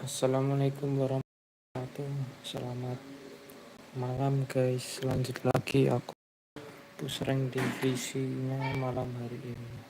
Assalamualaikum warahmatullahi wabarakatuh. Selamat malam guys. Lanjut lagi aku push rank divisinya malam hari ini.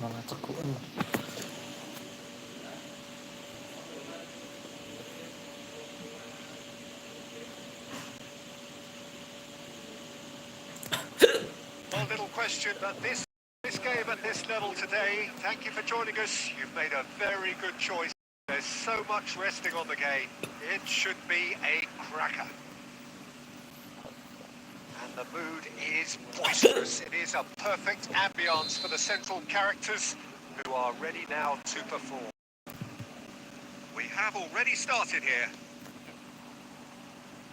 Malah cekuan. Well, little question that this game at this level today, thank you for joining us. You've made a very good choice. There's so much resting on the game. It should be a cracker. And the mood is boisterous. It is a perfect ambience for the central characters who are ready now to perform. We have already started here.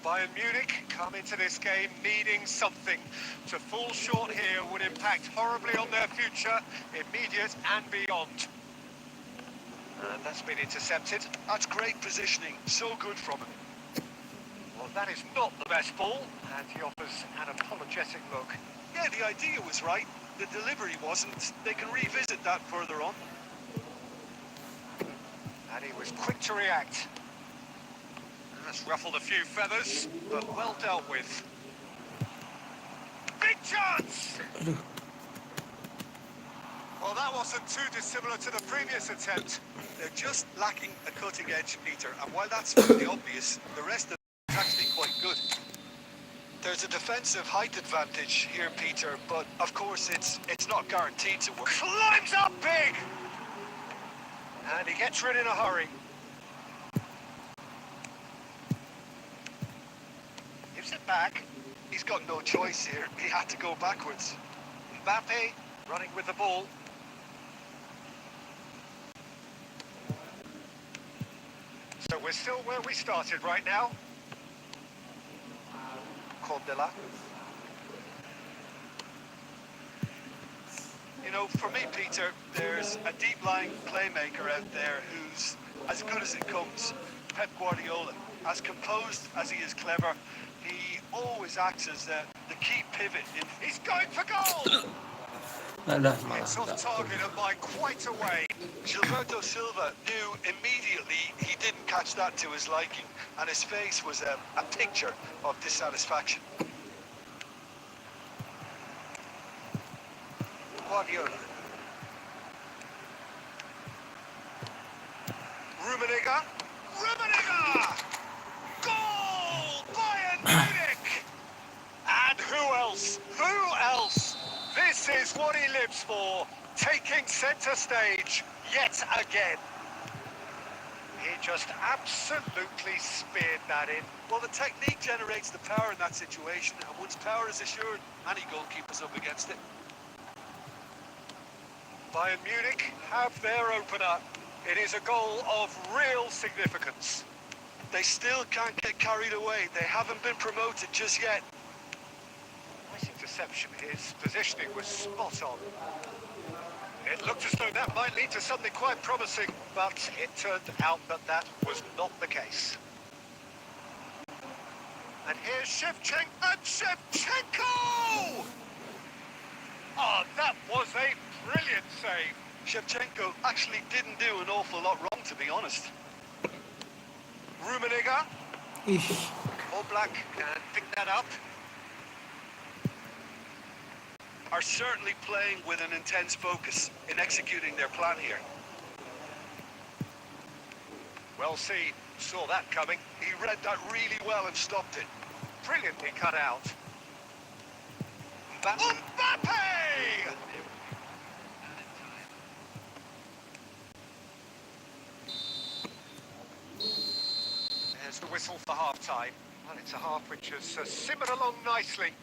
Bayern Munich come into this game needing something. To fall short here would impact horribly on their future, immediate and beyond. And that's been intercepted. That's great positioning. So good from him. Well, that is not the best ball, and he offers an apologetic look. Yeah, the idea was right. The delivery wasn't. They can revisit that further on. And he was quick to react. That's ruffled a few feathers, but well dealt with. Big chance! Well, that wasn't too dissimilar to the previous attempt. They're just lacking a cutting edge, Peter, and while that's really obvious, the rest of it is actually quite good. There's a defensive height advantage here, Peter, but of course it's not guaranteed to work. Climbs up big! And he gets rid in a hurry. Gives it back. He's got no choice here. He had to go backwards. Mbappe running with the ball. So we're still where we started right now. Cordella. You know, for me, Peter, there's a deep-lying playmaker out there who's as good as it comes. Pep Guardiola. As composed as he is clever, he always acts as the key pivot. He's going for goal! Alah, malah It's off enggak. target and by quite a way. Gilberto Silva knew immediately he didn't catch that to his liking, and his face was a picture of dissatisfaction. Guardiola. Rummenigge. Rummenigge! Goal! Bayern Munich! And who else? Who else? This is what he lives for, taking centre stage yet again. He just absolutely speared that in. Well, the technique generates the power in that situation, and once power is assured, any goalkeeper's up against it. Bayern Munich have their opener. It is a goal of real significance. They still can't get carried away. They haven't been promoted just yet. Nice interception. His positioning was spot on. It looked as though that might lead to something quite promising, but it turned out that that was not the case. And here's Shevchenko! Oh, that was a brilliant save. Shevchenko actually didn't do an awful lot wrong, to be honest. Rummenigge. All Black can pick that up. Are certainly playing with an intense focus in executing their plan here. Well, see, saw that coming. He read that really well and stopped it. Brilliantly cut out. Mbappe! There's the whistle for half-time. And it's a half which has simmered along nicely.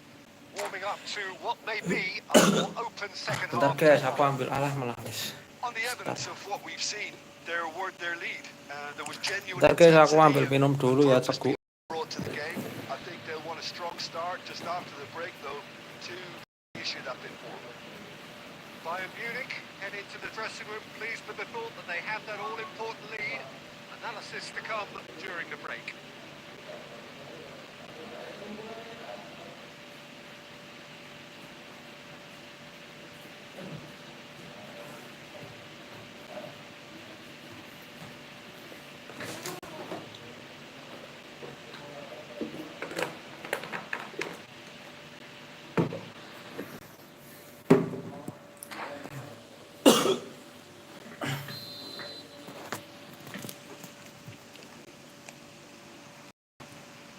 Warming up to what may be a more open second Bentar half. guys, aku ambil alah malah guys. On the evidence of what we've seen, they're worth their lead. There was genuine Bentar guys, aku intensity ambil and minum dulu ya, purpose teguh. brought to the game. I think they'll want a strong start just after the break, though, to issue that bit more. Bayern Munich head into the dressing room pleased with the thought that they have that all-important lead. Analysis to come during the break.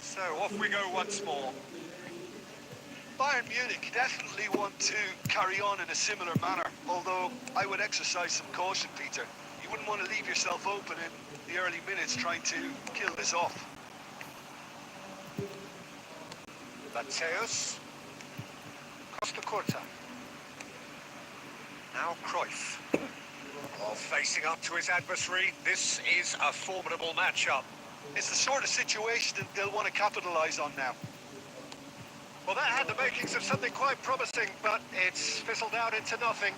So off we go once more. Bayern Munich definitely want to carry on in a similar manner, although I would exercise some caution, Peter. You wouldn't want to leave yourself open in the early minutes trying to kill this off. Mateus. Costa Corta. Now Cruyff. Oh, facing up to his adversary, this is a formidable matchup. It's the sort of situation that they'll want to capitalise on now. Well, that had the makings of something quite promising, but it's fizzled out into nothing.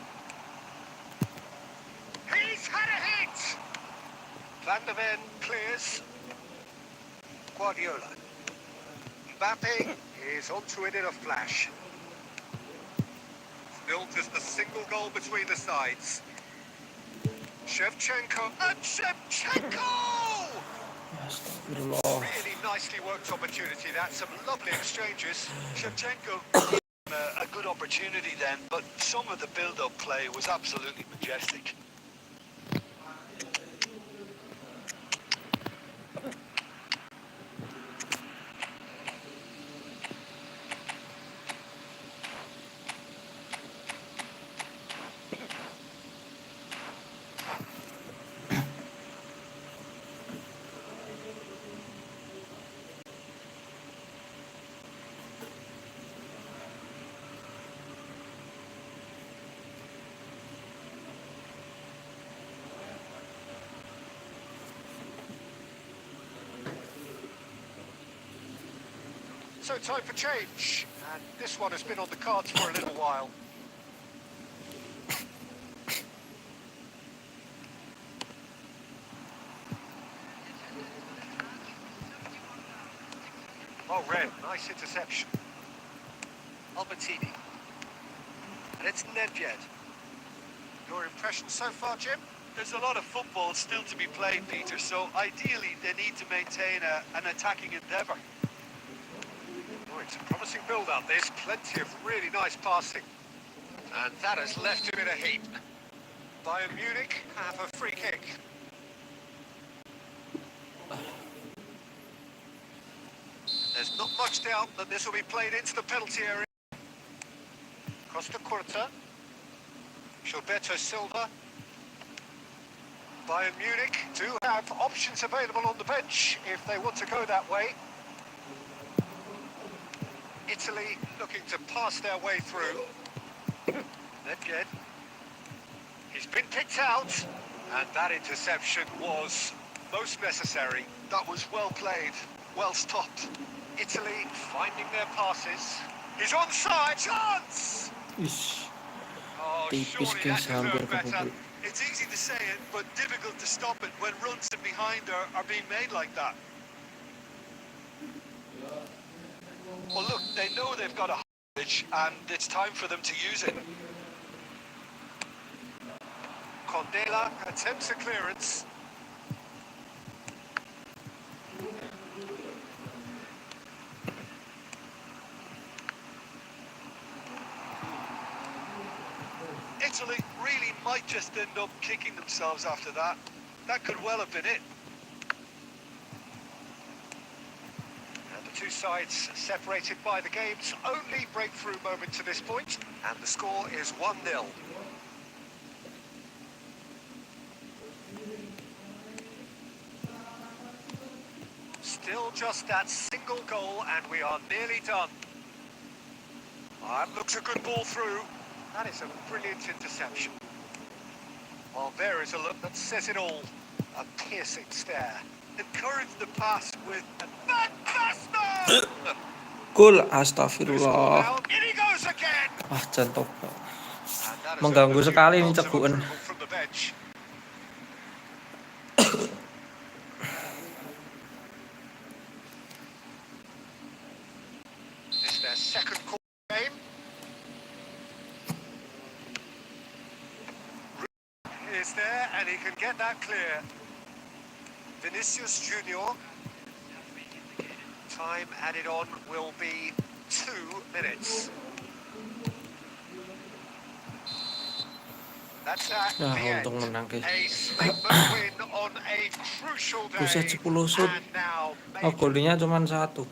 He's had a hit! Van der Ven clears. Guardiola. Mbappe is onto it in a flash. Still just a single goal between the sides. Shevchenko and Shevchenko! Astagfirullah. Really nicely worked opportunity. That's some lovely exchanges. Shevchenko a good opportunity then, but some of the build-up play was absolutely majestic. So time for change, and this one has been on the cards for a little while. Oh, Red, nice interception. Albertini. And it's Nedved. Your impression so far, Jim? There's a lot of football still to be played, Peter, so ideally they need to maintain an attacking endeavour. Oh, it's a promising build-up, this. Plenty of really nice passing. And that has left him in a heap. Bayern Munich have a free kick. There's not much doubt that this will be played into the penalty area. Costa Curta. Gilberto Silva. Bayern Munich do have options available on the bench if they want to go that way. Italy looking to pass their way through. Nedved. He's been picked out, and that interception was most necessary. That was well played, well stopped. Italy finding their passes. He's onside. Chance! Ish, Oh, tipis surely guys, that hampir deserved better. kebobol. It's easy to say it, but difficult to stop it when runs from behind are being made like that. Well, look, they know they've got a pitch, and it's time for them to use it. Condela attempts a clearance. Italy really might just end up kicking themselves after that. That could well have been it. And the two sides separated by the game's only breakthrough moment to this point. And the score is 1-0. Still just that single goal, and we are nearly done. That looks a good ball through. That is a brilliant interception. Well, there is a look that says it all. A piercing stare. Encourage the pass with Fantastic! Gol, Loose ball astagfirullah. down. In he goes again! Jantok. And that has Mengganggu earned a few sekali nih nods of cekuan. approval from the bench. This is their second game. Is there, and he can get that clear. Vinicius Junior. Time added on will be 2 minutes. That's that. Nah, The end. untung menang guys. A statement win on a crucial Buset, day. 10 shoot. And now Oh, golnya cuma 1.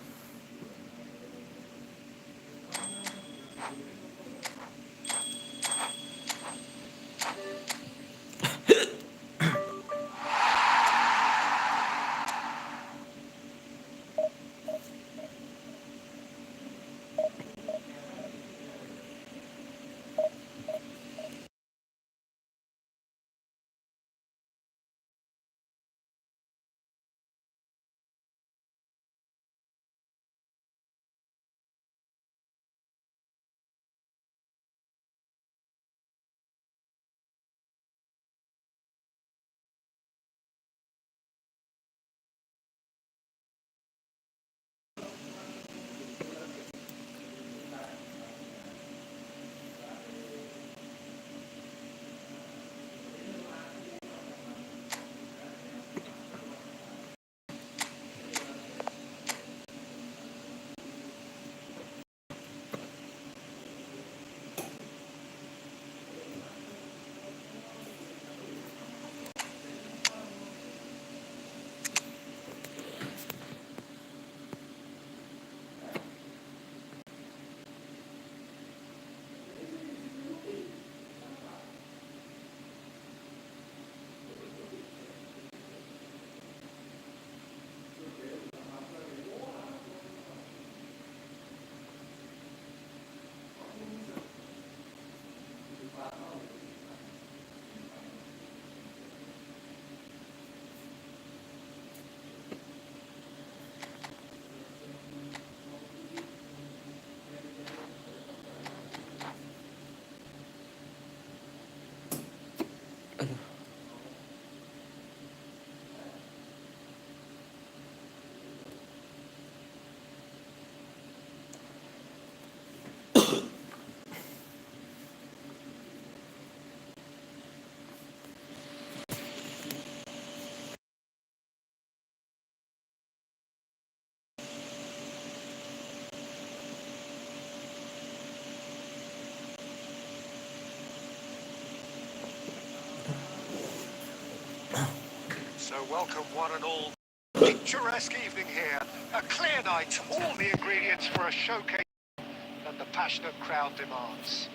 So welcome one and all. Picturesque evening here. A clear night. All the ingredients for a showcase that the passionate crowd demands.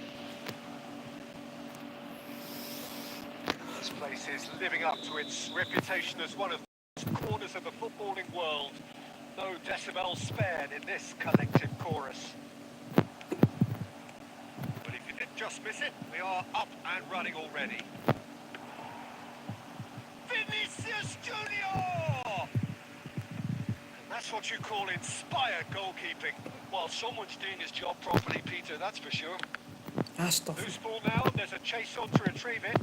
This place is living up to its reputation as one of the best corners of the footballing world. No decibels spared in this collective chorus. But if you did just miss it, we are up and running already. Vinicius Junior! And that's what you call inspired goalkeeping. Well, someone's doing his job properly, Peter, that's for sure. Loose ball now, there's a chase on to retrieve it.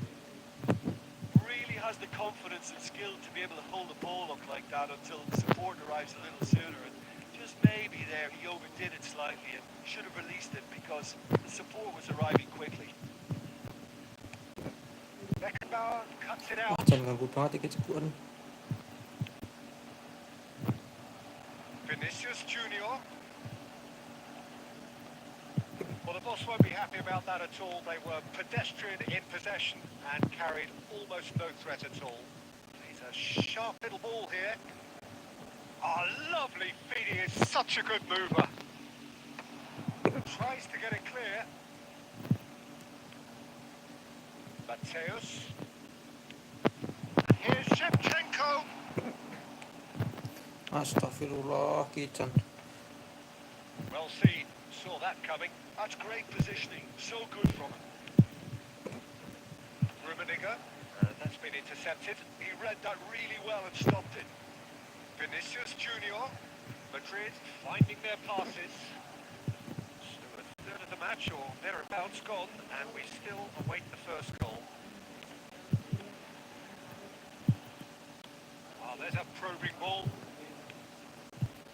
Really has the confidence and skill to be able to hold the ball up like that until the support arrives a little sooner. And just maybe there he overdid it slightly and should have released it because the support was arriving quickly. Mabar cuts it out. Jangan ganggu banget iki cepukan. Vinicius Junior. Well, the boss won't be happy about that at all. They were pedestrian in possession and carried almost no threat at all. He's a sharp little ball here. Oh, lovely feed. He is such a good mover. Tries to get it clear. Mateus. And here's Shevchenko. Astagfirullah, Kican. Well seen. Saw that coming. That's great positioning. So good from him. Rummenigge. That's been intercepted. He read that really well and stopped it. Vinicius Junior. Madrid finding their passes. Still a third of the match or thereabouts gone, and we still await the first goal. Well, there's a probing ball.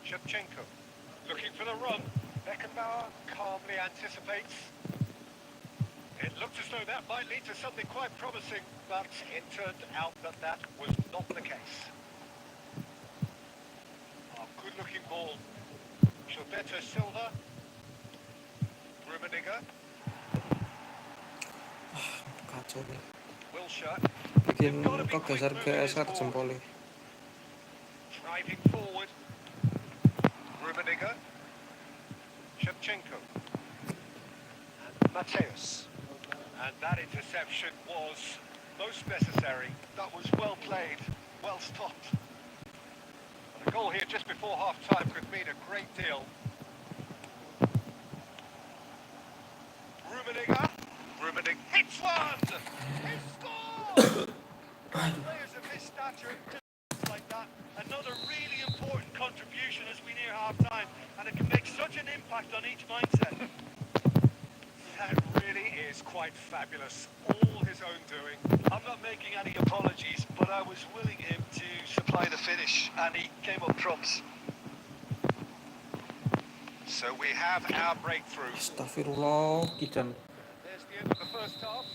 Shevchenko looking for the run. Beckenbauer calmly anticipates. It looked as though that might lead to something quite promising, but it turned out that that was not the case. Oh, good-looking ball. Gilberto Silva. Rummenigge. Kacau nih. Wilshere. Bikin kok geser-geser jempolnya. Driving forward. Rummenigge. Shevchenko. And Mateus. And that interception was most necessary. That was well played, well stopped. And a goal here just before half-time could mean a great deal. Rummenigge hits one! He scores! Players of his stature like that. Another really important contribution as we near half-time, and it can make such an impact on each mindset. That really is quite fabulous. All his own doing. I'm not making any apologies, but I was willing him to supply the finish, and he came up trumps. So we have our breakthrough. Astagfirullah, Kican. There's the end of the first half.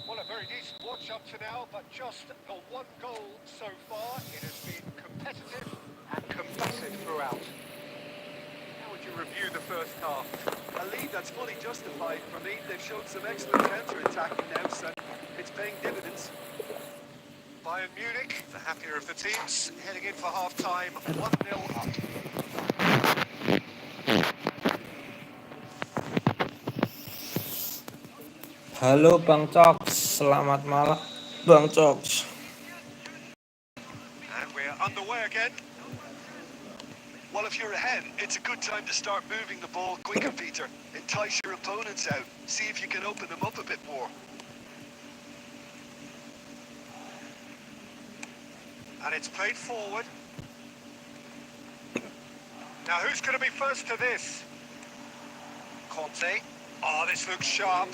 Well, a very decent watch up to now, but just the one goal so far. It has been competitive and combative throughout. How would you review the first half? A lead that's fully justified for me. They've shown some excellent counter-attacking now, so it's paying dividends. Bayern Munich, the happier of the teams, heading in for half-time, 1-0 up. Halo Bang Cox, selamat malam Bang Cox. And we're underway again. Well, if you're ahead, it's a good time to start moving the ball quicker, Peter. Entice your opponents out. See if you can open them up a bit more. And it's played forward. Now, who's going to be first to this? Conte. Oh, this looks sharp.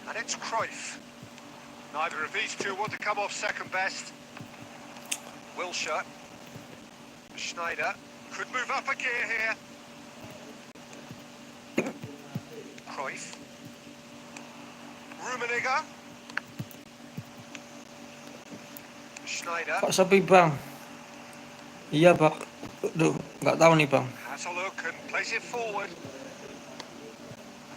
And it's Cruyff. Neither of these two want to come off second best. Wilshere. Schneider. Could move up a gear here. Cruyff. Rummenigge. Schneider. Kok sepi Bang? Iya Bang. Duh, nggak tahu nih Bang. Has a look and plays it forward.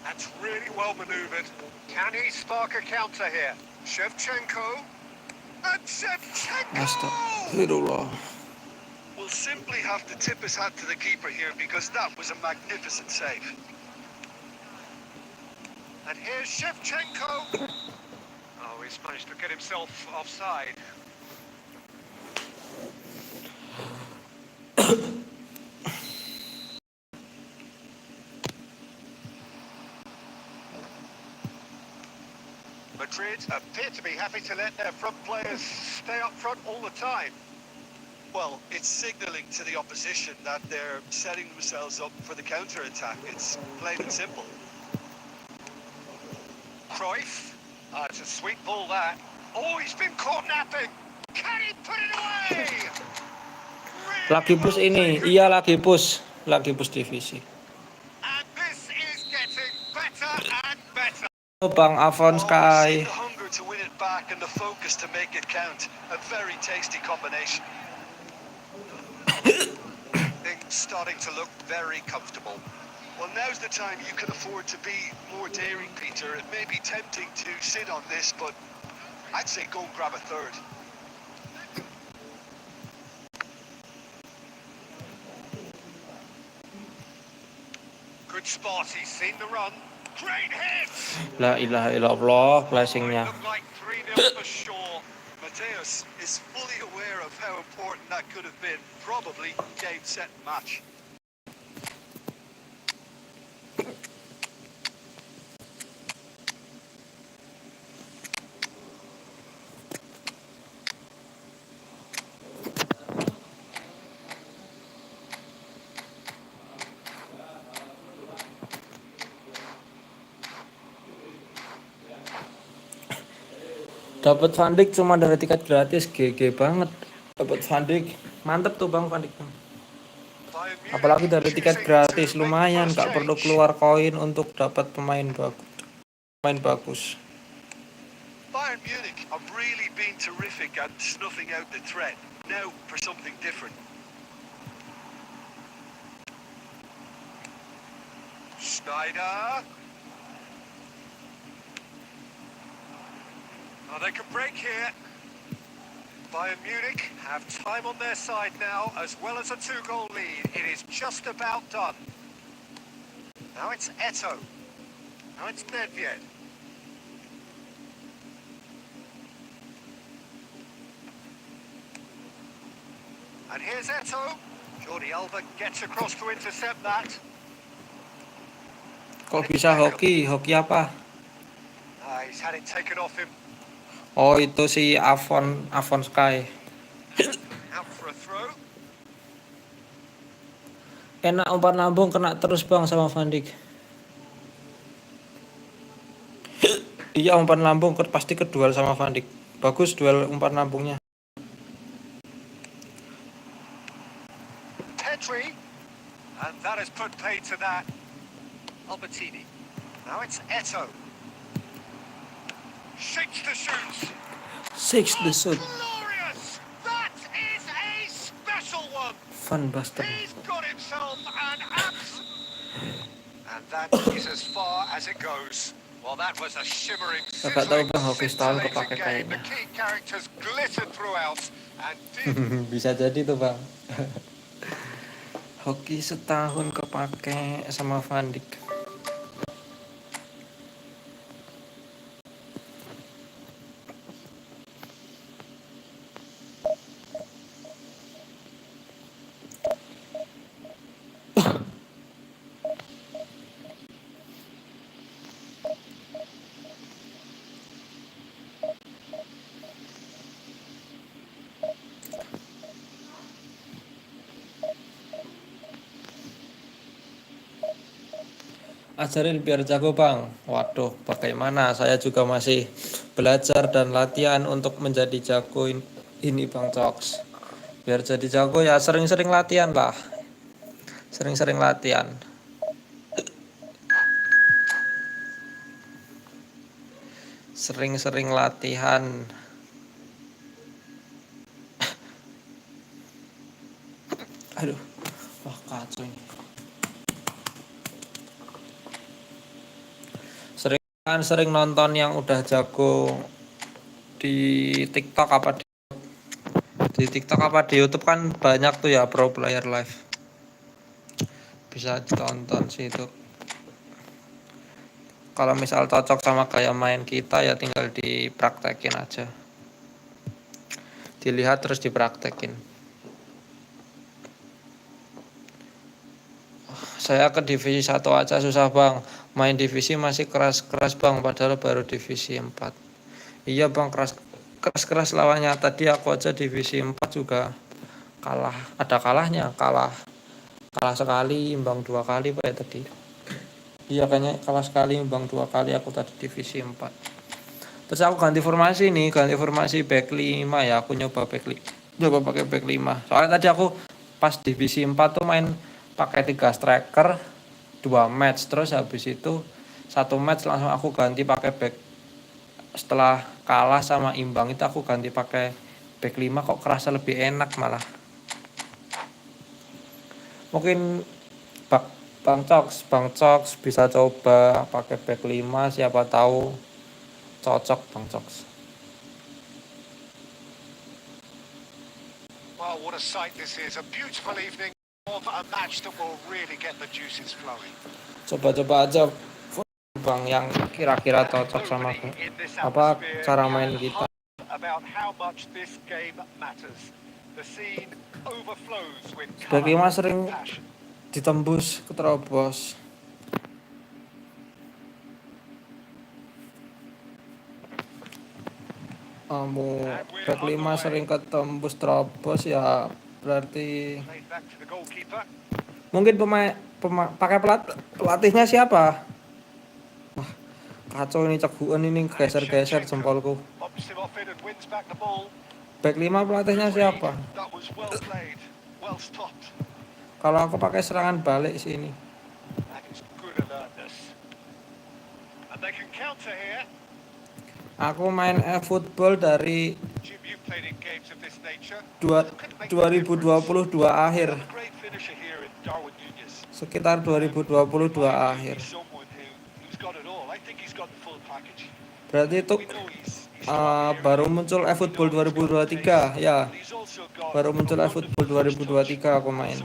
That's really well manoeuvred. Can he spark a counter here? Shevchenko. And Shevchenko! Astagfirullah. Will simply have to tip his hat to the keeper here because that was a magnificent save. And here's Shevchenko. Oh, he's managed to get himself offside. Madrid appear to be happy to let their front players stay up front all the time. Well, it's signalling to the opposition that they're setting themselves up for the counter-attack. It's plain and simple. Cruyff. It's a sweet ball, that. Oh, he's been caught napping. Can he put it away? Lagi push ini. Iya, lagi push divisi. And this is getting better and better. Bang Avon We've Sky. seen the hunger to win it back and the focus to make it count. A very tasty combination. Things starting to look very comfortable. Well, now's the time you can afford to be more daring, Peter. It may be tempting to sit on this, but I'd say go grab a third. Good spot, he's seen the run. Great hit! La ilaha illallah, flashingnya. It looked like 3-0 for sure. Mateus is fully aware of how important that could have been. Probably game, set, match. Dapat Van Dijk cuma dari tiket gratis, GG banget. Dapat Van Dijk, mantep tuh Bang Van Dijk. Bayern Munich Apalagi dari tiket choosing gratis, to make lumayan, the gak first perlu change. keluar koin untuk dapat pemain bagus. Bayern Munich have really been terrific at snuffing out the threat. Now for something different. Schneider. Oh, they can break here. Bayern Munich have time on their side now, as well as a 2-goal lead. It is just about done. Now it's Eto'o. Now it's Nedved. And here's Eto'o. Jordi Alba gets across to intercept that. Kok bisa hoki apa? He's had it taken off him. Oh, itu si Avon Sky. Out for a throw. Enak umpan lambung, kena terus Bang sama Van Dijk. Iya, umpan lambung pasti kedual sama Van Dijk. Bagus duel umpan lambungnya. Pedri. And that has put paid to that. Albertini. Now it's Eto'o. Shakes the shoot. Glorious! That is a special one. Van Basten. He's got himself an abs. And that is as far as it goes. Well, that was a shimmering, Kakak tahu sizzling, Bang, hoki setahun scintillating kepake game. kayaknya. The key characters glittered throughout and did Bisa jadi tuh Bang. Hoki setahun kepake sama Van Dijk. Ajarin biar jago Bang. Waduh, bagaimana? Saya juga masih belajar dan latihan untuk menjadi jago ini Bang Cox. Biar jadi jago ya sering-sering latihan lah. Sering-sering latihan. Sering-sering latihan. Aduh, wah kacau ini. Sering nonton yang udah jago di TikTok apa Di TikTok apa di YouTube kan banyak tuh ya pro player live. Bisa ditonton sih itu. Kalau misal cocok sama gaya main kita ya tinggal dipraktekin aja. Dilihat terus dipraktekin. Saya ke divisi 1 aja susah bang. Main divisi masih keras-keras bang, padahal baru divisi 4. Iya bang, keras lawannya. Tadi aku aja divisi 4 juga kalah. Ada kalahnya, kalah sekali, imbang 2 kali Pak ya tadi. Iya kayaknya kalah sekali, imbang 2 kali aku tadi divisi 4. Terus aku ganti formasi back 5 ya. Aku nyoba pakai back 5. Soalnya tadi aku pas divisi 4 tuh main pakai 3 striker 2 match, terus habis itu 1 match langsung aku ganti pakai back. Setelah kalah sama imbang itu aku ganti pakai back 5, kok kerasa lebih enak malah. Mungkin Bang Cox bisa coba pakai back 5, siapa tahu cocok Bang Cox. Well, what a sight this is. A beautiful evening of a match that will really get the juices flowing. Coba aja Bang yang kira-kira cocok sama apa cara main kita. About how much this game matters. The scene overflows with Back 5 sering ditembus keterobos. Back 5 sering ketembus terobos ya berarti mungkin pakai pelatihnya siapa? Wah, kacau ini ceguan ini, geser-geser jempolku. Back 5 pelatihnya siapa? Kalau aku pakai serangan balik sini. Aku main efootball dari 2022 akhir. Sekitar 2022 akhir. Berarti itu baru muncul efootball 2023 ya. Baru muncul efootball 2023 aku main.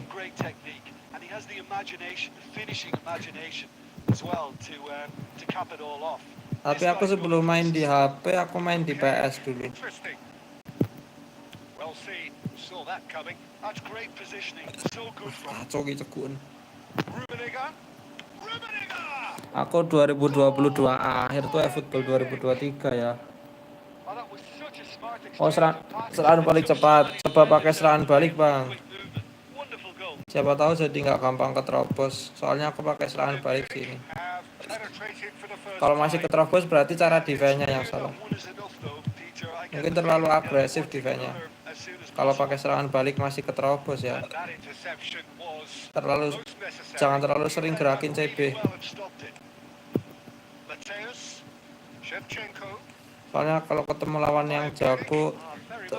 Tapi aku sebelum main di HP, aku main di PS dulu. Kacau gitu cegun. Aku 2022 akhir tuh efootball 2023 ya. Oh, serangan balik cepat. Coba pakai serangan balik bang. Siapa tahu jadi nggak gampang keterobos. Soalnya aku pakai serangan balik sini. Kalau masih keterobos berarti cara defense-nya yang salah. Mungkin terlalu agresif defense-nya. Kalau pakai serangan balik masih keterobos ya. Jangan terlalu sering gerakin CB. Soalnya kalau ketemu lawan yang jago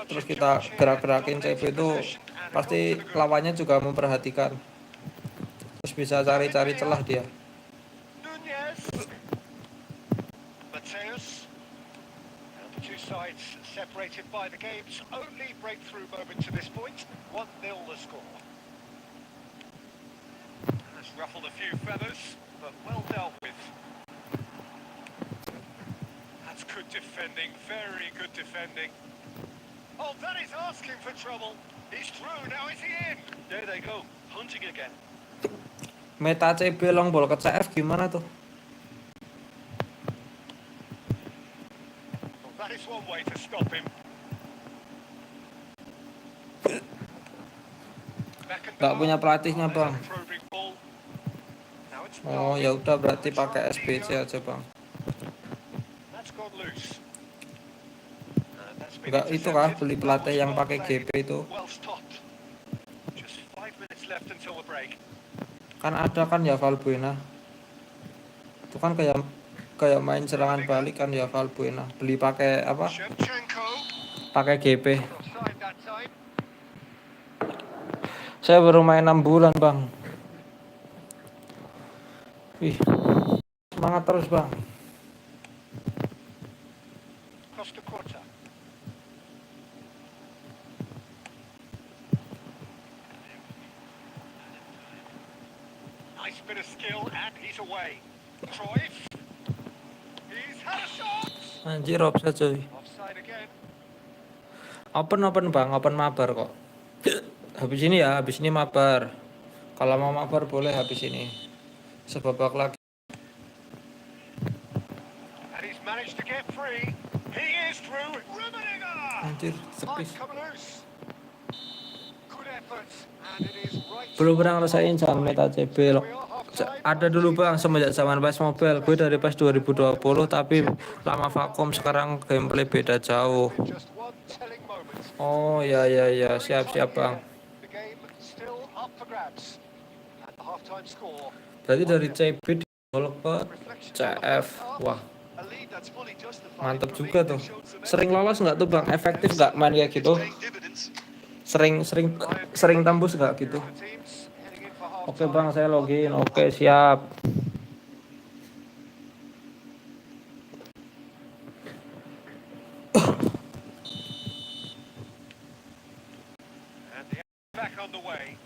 terus kita gerak-gerakin CB itu pasti lawannya juga memperhatikan. Terus bisa cari-cari celah dia. Sides separated by the game's only breakthrough moment to this point. 1-0 the score. Has ruffled a few feathers, but well dealt with. That's good defending, very good defending. Oh, that is asking for trouble. He's through, now is he in? There they go, hunting again. Meta CB long ball ke CF gimana tuh? That is one way to stop him. Gak punya pelatihnya bang. Oh ya udah berarti pakai SBC aja bang. Enggak itu kah beli pelatih yang pakai GP itu? Kan ada kan ya Valbuena. Itu kan kayak main serangan balik kan ya Valbuena. Beli pakai apa? Pakai GP. Saya baru main 6 bulan bang. Wih, semangat terus bang. bit of skill and he's away. Cruyff. He's had a shot. Anjir offside coy. Offside again. Open bang, mabar kok. Habis ini mabar. Kalau mau mabar boleh habis ini. Sebabak lagi. And he's managed to get free. He is through. Rummenigge. Anjir, Might sepis. come loose. Good effort. And it is right. Belum pernah ngerasain jalan meta CB loh. Ada dulu bang semenjak zaman PES Mobile. Gue dari PES 2020 tapi lama vakum, sekarang gameplay beda jauh. Just one telling moment. Oh ya siap bang. The game still up for grabs. At the halftime score. Berarti dari CB di gol ke CF. Wah A lead that's fully justified. mantep juga tuh. Sering lolos nggak tuh bang? Efektif nggak main kayak gitu? Sering tembus nggak gitu? Oke bang, saya login. Oke siap. And the back on the way.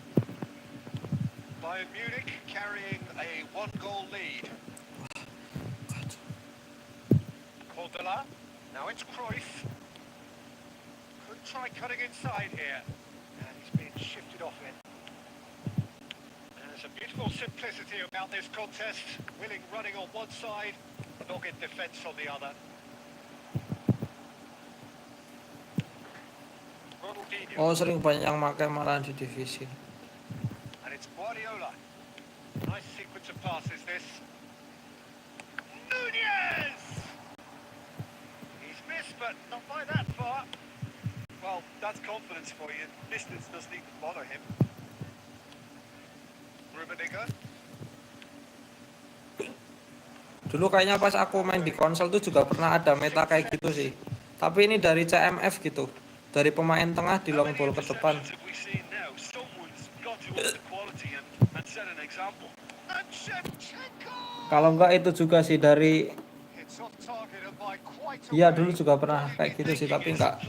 Bayern Munich carrying a one-goal lead. Cordula. Now it's Cruyff. Could try cutting inside here. And he's been shifted off it. There's a beautiful simplicity about this contest. Willing running on one side, dogged defence on the other. Ronaldinho. Oh sering banyak yang makai malah di divisi. And it's Guardiola. Nice sequence of passes this. Nunez! He's missed, but not by that far. Well, that's confidence for you. Distance doesn't even bother him. Rummenigge. Dulu kayaknya pas aku main di konsol tuh juga pernah ada meta kayak gitu sih. Tapi ini dari CMF gitu. Dari pemain tengah di long ball ke depan. Have we seen now? Someone's got to up the quality and set an example. And Shevchenko! Kalau enggak itu juga sih dari It's off target and by quite a iya way. dulu juga pernah kayak gitu sih, tapi enggak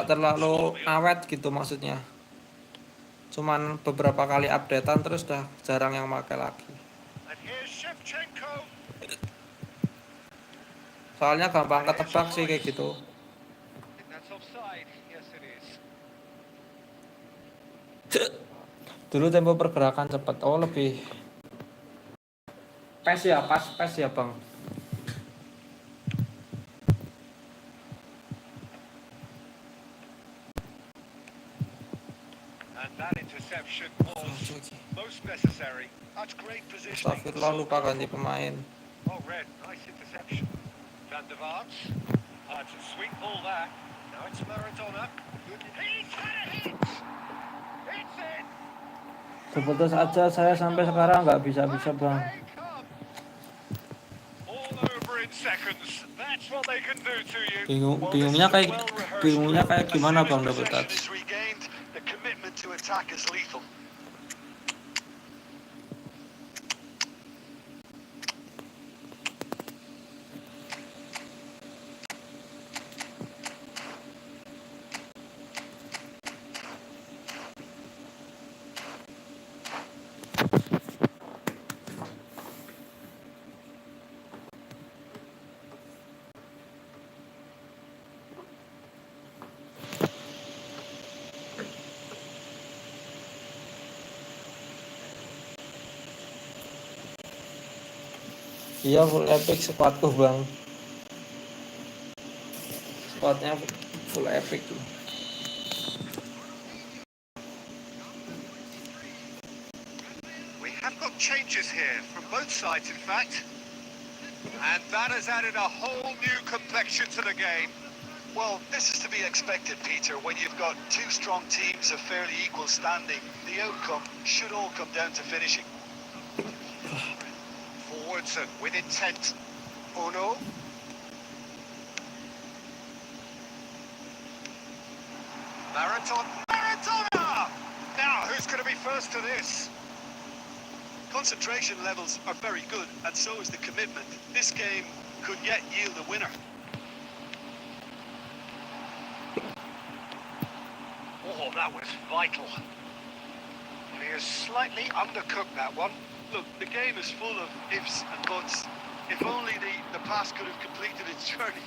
terlalu awet gitu maksudnya. Cuman beberapa kali updatean terus dah jarang yang pakai lagi. And here's Shevchenko. Soalnya gampang ketebak sih kayak gitu. I think that's offside. Yes, it is. Dulu tempo pergerakan cepat. Oh lebih PES ya bang. And that interception was most necessary. That's great positioning. Astagfirullah lupa ganti pemain. Oh, Red, nice interception. Van der Vaart. It's a sweet ball there. Now it's Maradona. He's had a hit! It's in! Seputus aja saya sampai sekarang nggak bisa bang. They come. All over in seconds. That's what they can do to you. Bingungnya kayak gimana bang double touch? Is regained. The commitment to attack is lethal. Iya full epic squadku bang. Squadnya full epic tuh. We have got changes here from both sides, in fact. And that has added a whole new complexion to the game. Well, this is to be expected, Peter. When you've got two strong teams of fairly equal standing, the outcome should all come down to finishing. Forwards and with intent. Uno. Maradona! Now, who's going to be first to this? Concentration levels are very good, and so is the commitment. This game could yet yield a winner. Oh, that was vital. He has slightly undercooked that one. Look, the game is full of ifs and buts. If only the pass could have completed its journey.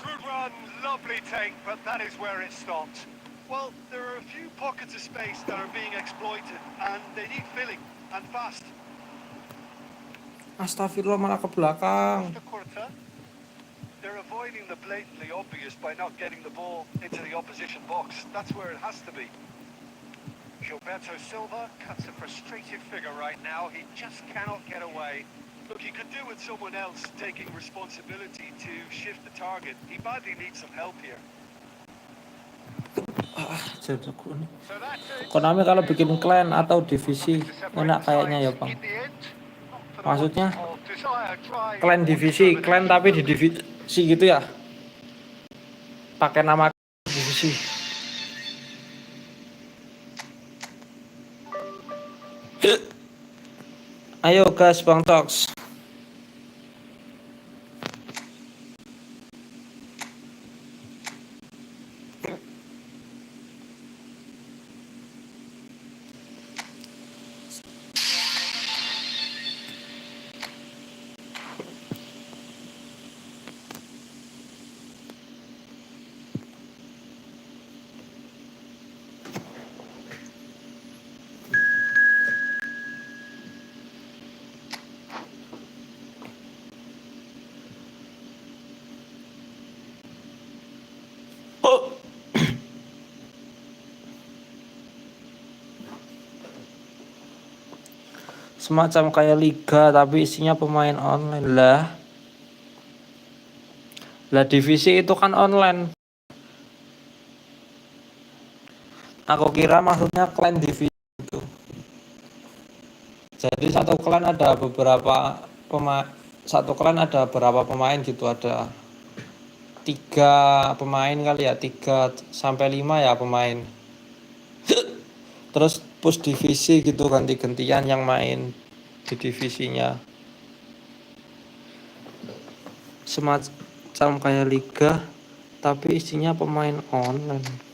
Good run, lovely take, but that is where it stopped. Well, there are a few pockets of space that are being exploited, and they need filling, and fast. Astagfirullah, malah ke belakang. Costa Curta. They're avoiding the blatantly obvious by not getting the ball into the opposition box. That's where it has to be. Gilberto Silva cuts a frustrated figure right now. He just cannot get away. Look, he could do with someone else taking responsibility to shift the target. He badly needs some help here. Jadiku nih. So that's it. Konami kalau bikin clan atau divisi enak kayaknya ya bang. In the end, not for the Maksudnya want of desire, drive, clan or divisi, clan determination. tapi di divisi gitu ya. Pakai nama divisi. Ayo gas Bang Tox. Semacam kayak liga tapi isinya pemain online lah. Lah divisi itu kan online. Aku kira maksudnya clan divisi itu. Jadi satu clan ada beberapa pemain gitu, ada 3 pemain kali ya, 3 sampai 5 ya pemain. Terus push divisi gitu, ganti-gantian yang main di divisinya. Semacam kayak liga tapi isinya pemain online.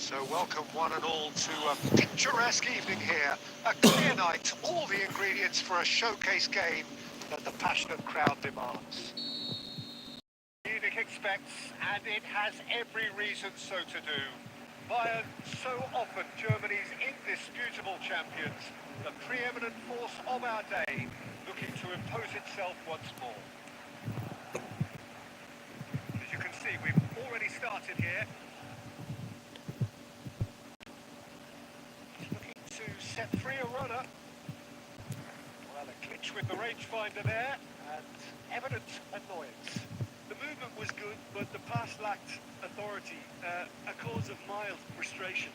So welcome one and all to a picturesque evening here. A clear night, all the ingredients for a showcase game that the passionate crowd demands. Munich expects, and it has every reason so to do. Bayern, so often Germany's indisputable champions, the preeminent force of our day, looking to impose itself once more. As you can see, we've already started here. Set free a runner. Well, a clinch with the rangefinder there, and evident annoyance. The movement was good, but the pass lacked authority, a cause of mild frustration.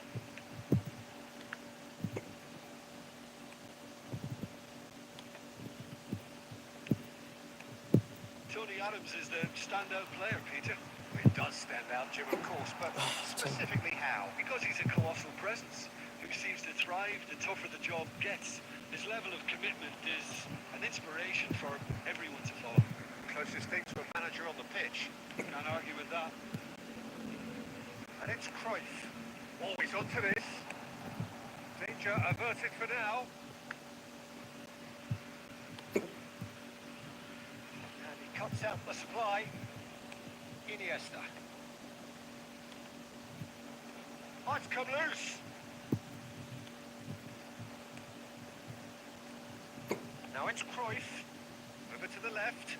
Tony Adams is the standout player, Peter. It does stand out, Jim, of course, but specifically how? Because he's a colossal presence who seems to thrive the tougher the job gets. His level of commitment is an inspiration for everyone to follow. Closest thing to a manager on the pitch. Can't argue with that. And it's Cruyff. Always onto this. Danger averted for now. And he cuts out the supply. Iniesta. Oh, it's come loose. Now it's Cruyff. Over to the left.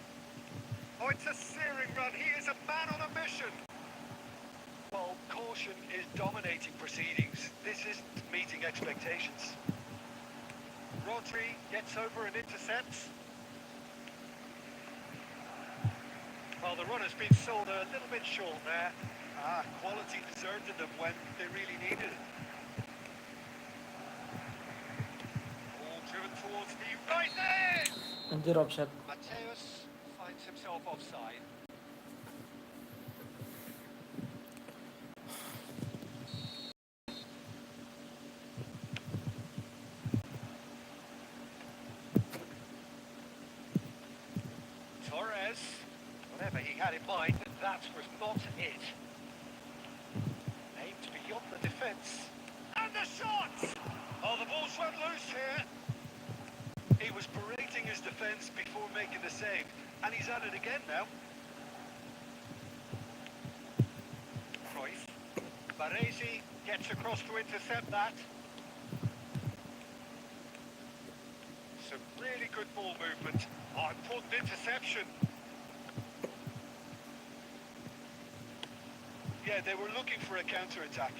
Oh, it's a searing run. He is a man on a mission. Well, caution is dominating proceedings. This isn't meeting expectations. Rodri gets over and intercepts. Well, the run has been sold a little bit short there. Quality deserted them when they really needed it. All Driven towards the right there. Anjir offset. Mateus finds himself offside. Torres, whatever he had in mind, that was not it. Aimed beyond the defence. And the shot! Oh, the ball's run loose here. He was berating his defence before making the save, and he's at it again now. Cruyff. Baresi gets across to intercept that. Some really good ball movement. Oh, important interception. Yeah, they were looking for a counter-attack.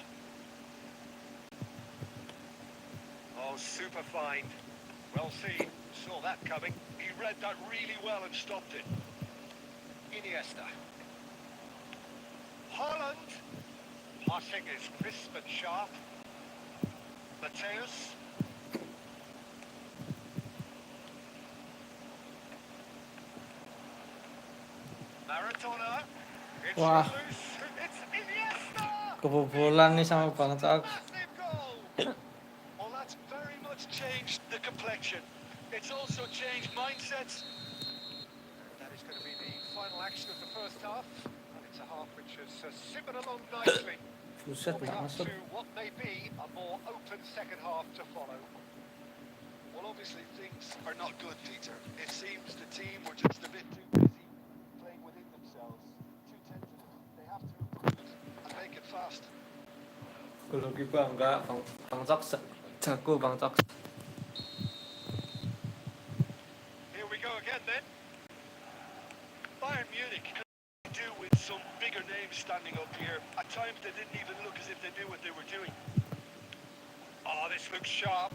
Oh, super find. Well seen. Saw that coming. He read that really well and stopped it. Iniesta. Holland. Passing is crisp and sharp. Mateus. Maradona. It's Wah. loose. It's Iniesta. Kebobolan nih sama Bang Cox. Massive goal. Well, that's very much changed the complexion. It's also changed mindsets. That is going to be the final action of the first half. And it's a half which has simmered along nicely. Buset, Warming nggak up masuk. to what may be a more open second half to follow. Well, obviously things are not good, Peter. It seems the team were just a bit too busy playing within themselves. Too tentative. They have to improve it and make it fast. Grogi bangga Bang Cox jago Bang Cox. Here we go again then. Bayern Munich could do with some bigger names standing up here. At times they didn't even look as if they knew what they were doing. Oh, this looks sharp.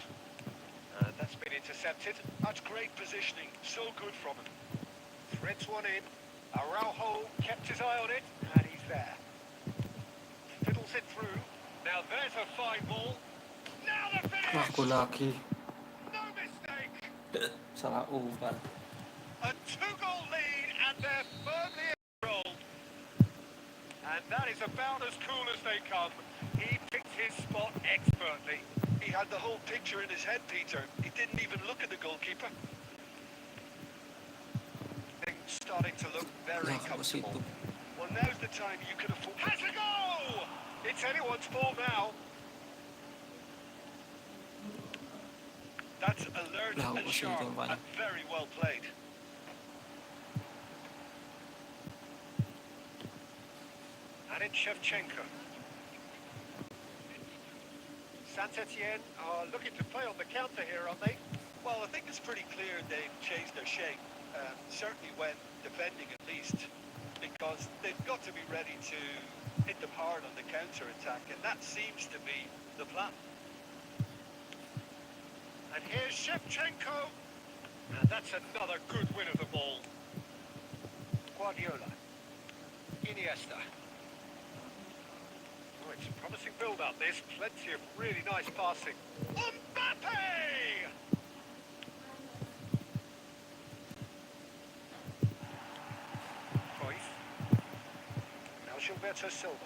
That's been intercepted. That's great positioning. So good from him. Threads one in. Araujo kept his eye on it, and he's there. Fiddles it through. Now there's a fine ball. Now the Wah, finish! gol lagi. No mistake! Salah umpan. A two-goal lead, and they're firmly in control. And that is about as cool as they come. He picked his spot expertly. He had the whole picture in his head, Peter. He didn't even look at the goalkeeper. Things starting to look very Nah, ke comfortable. situ. Well, now's the time you can afford. Has a go! It's anyone's ball now. That's alert Lah, and ke sharp situ umpannya. and very well played. And it's Shevchenko. Saint-Etienne are looking to play on the counter here, aren't they? Well, I think it's pretty clear they've changed their shape. Certainly when defending at least. Because they've got to be ready to hit them hard on the counter-attack. And that seems to be the plan. And here's Shevchenko. And that's another good win of the ball. Guardiola. Iniesta. Oh, it's a promising build-up, this. Plenty of really nice passing. Mbappe! Cruyff. Now Gilberto Silva.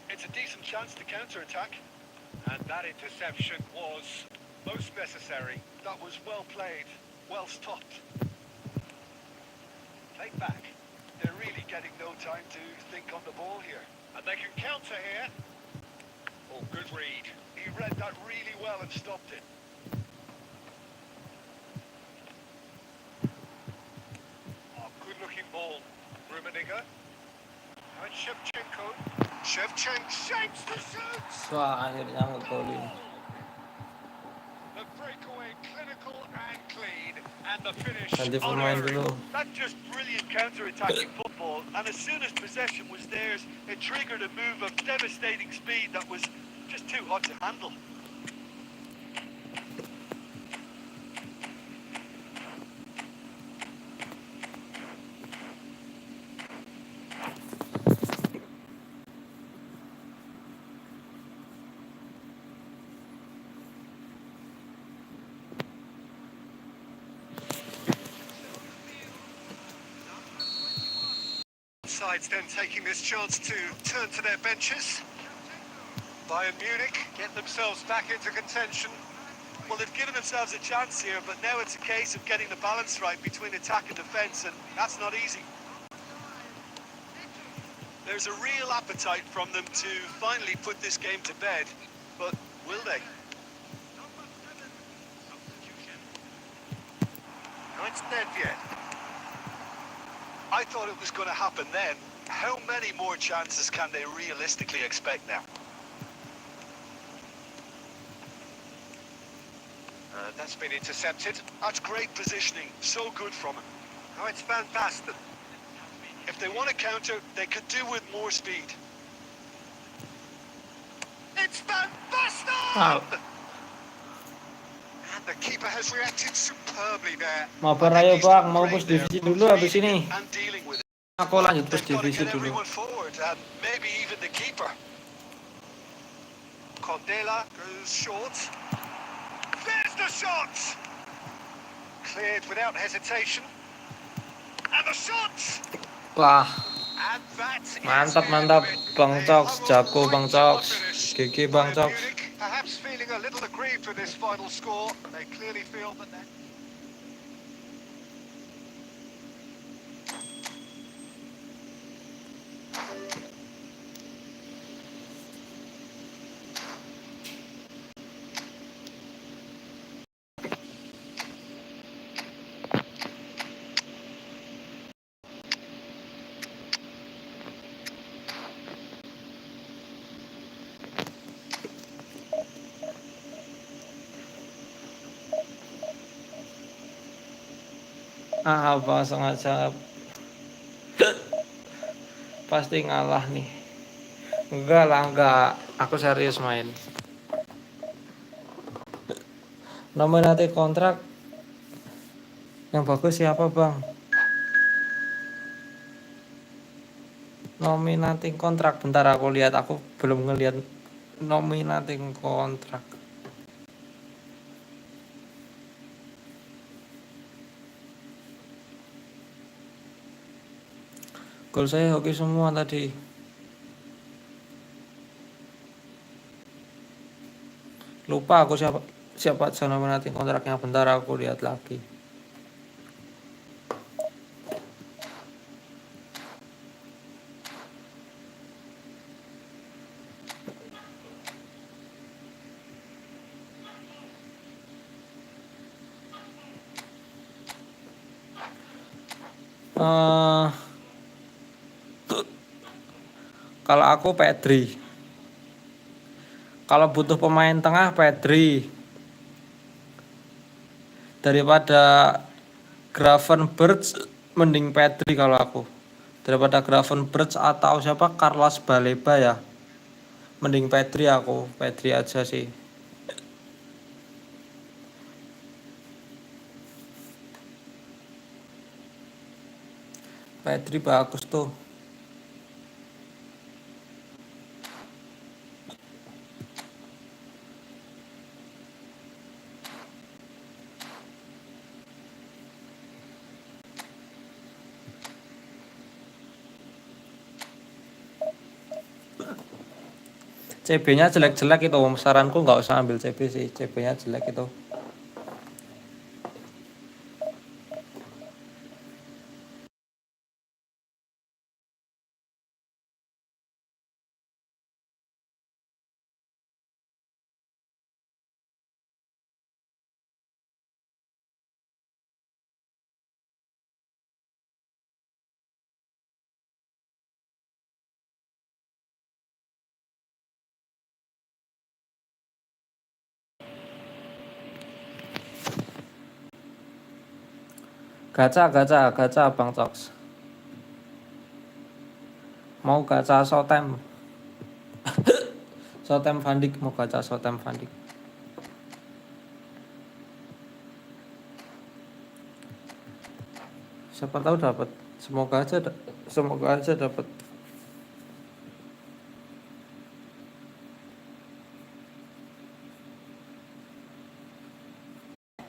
It's a decent chance to counter-attack. And that interception was most necessary. That was well played, well stopped. Played back. They're really getting no time to think on the ball here. And they can counter here. Oh, good read. He read that really well and stopped it. Oh, good-looking ball. Rummenigge. And Shevchenko. Shevchenko shapes the shoot! Wah, akhirnya ngegolin. The breakaway clinical and clean. And the finish Ganti pemain unerring. dulu. That's just brilliant counter-attacking football, and as soon as possession was theirs, it triggered a move of devastating speed that was just too hot to handle. sides then taking this chance to turn to their benches. Bayern Munich get themselves back into contention. Well, they've given themselves a chance here, but now it's a case of getting the balance right between attack and defence, and that's not easy. There's a real appetite from them to finally put this game to bed, but will they? Now it's Nedved. I thought it was going to happen then. How many more chances can they realistically expect now? That's been intercepted. That's great positioning. So good from him. Now it's Van Basten. If they want to counter, they could do with more speed. It's Van Basten! Wow. And the keeper has reacted superbly there. Mabar ayo bang, mau push divisi dulu habis ini. And dealing with it. Aku lanjut push They've got to divisi get dulu. everyone forward, and maybe even the keeper. Condela goes short. There's the shot! Cleared without hesitation. And the shot! Wah, And that is mantap the mantap, end of it. Bang They Cox, hung on jago right Bang to the Cox, finish. GG Bang Bayern Cox. Munich, perhaps feeling a little aggrieved with this final score. They clearly feel that they're... Apa sengaja pasti ngalah nih. Enggak lah, enggak. Aku serius main. Nominati kontrak yang bagus siapa bang? Nominating kontrak, bentar aku lihat, aku belum ngelihat nominating kontrak. Gol saya hoki semua tadi. Lupa aku siapa aja nominating kontraknya, bentar aku lihat lagi. Kalau aku Pedri. Kalau butuh pemain tengah Pedri. Daripada Gravenberch mending Pedri kalau aku. Daripada Gravenberch atau siapa Carlos Baleba ya. Mending Pedri aku, Pedri aja sih. Pedri bagus tuh. CB-nya jelek-jelek itu, saranku nggak usah ambil CB sih, CB-nya jelek itu. Gacha Bang Cox. Mau gacha Sotem. Sotem Van Dijk, mau gacha Sotem Van Dijk. Siapa tahu dapat. Semoga aja dapat.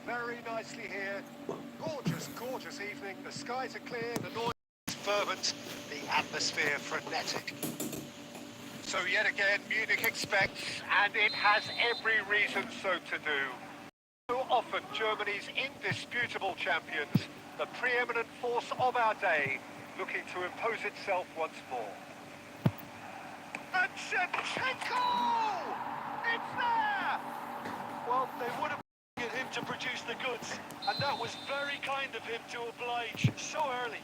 Very nicely here. Gorgeous evening. The skies are clear, the noise is fervent. The the atmosphere frenetic. So yet again, Munich expects, and it has every reason so to do. So often, Germany's indisputable champions, the preeminent force of our day, looking to impose itself once more. And Shevchenko! It's there! Well, they would have get him to produce the goods, and that was very kind of him to oblige so early.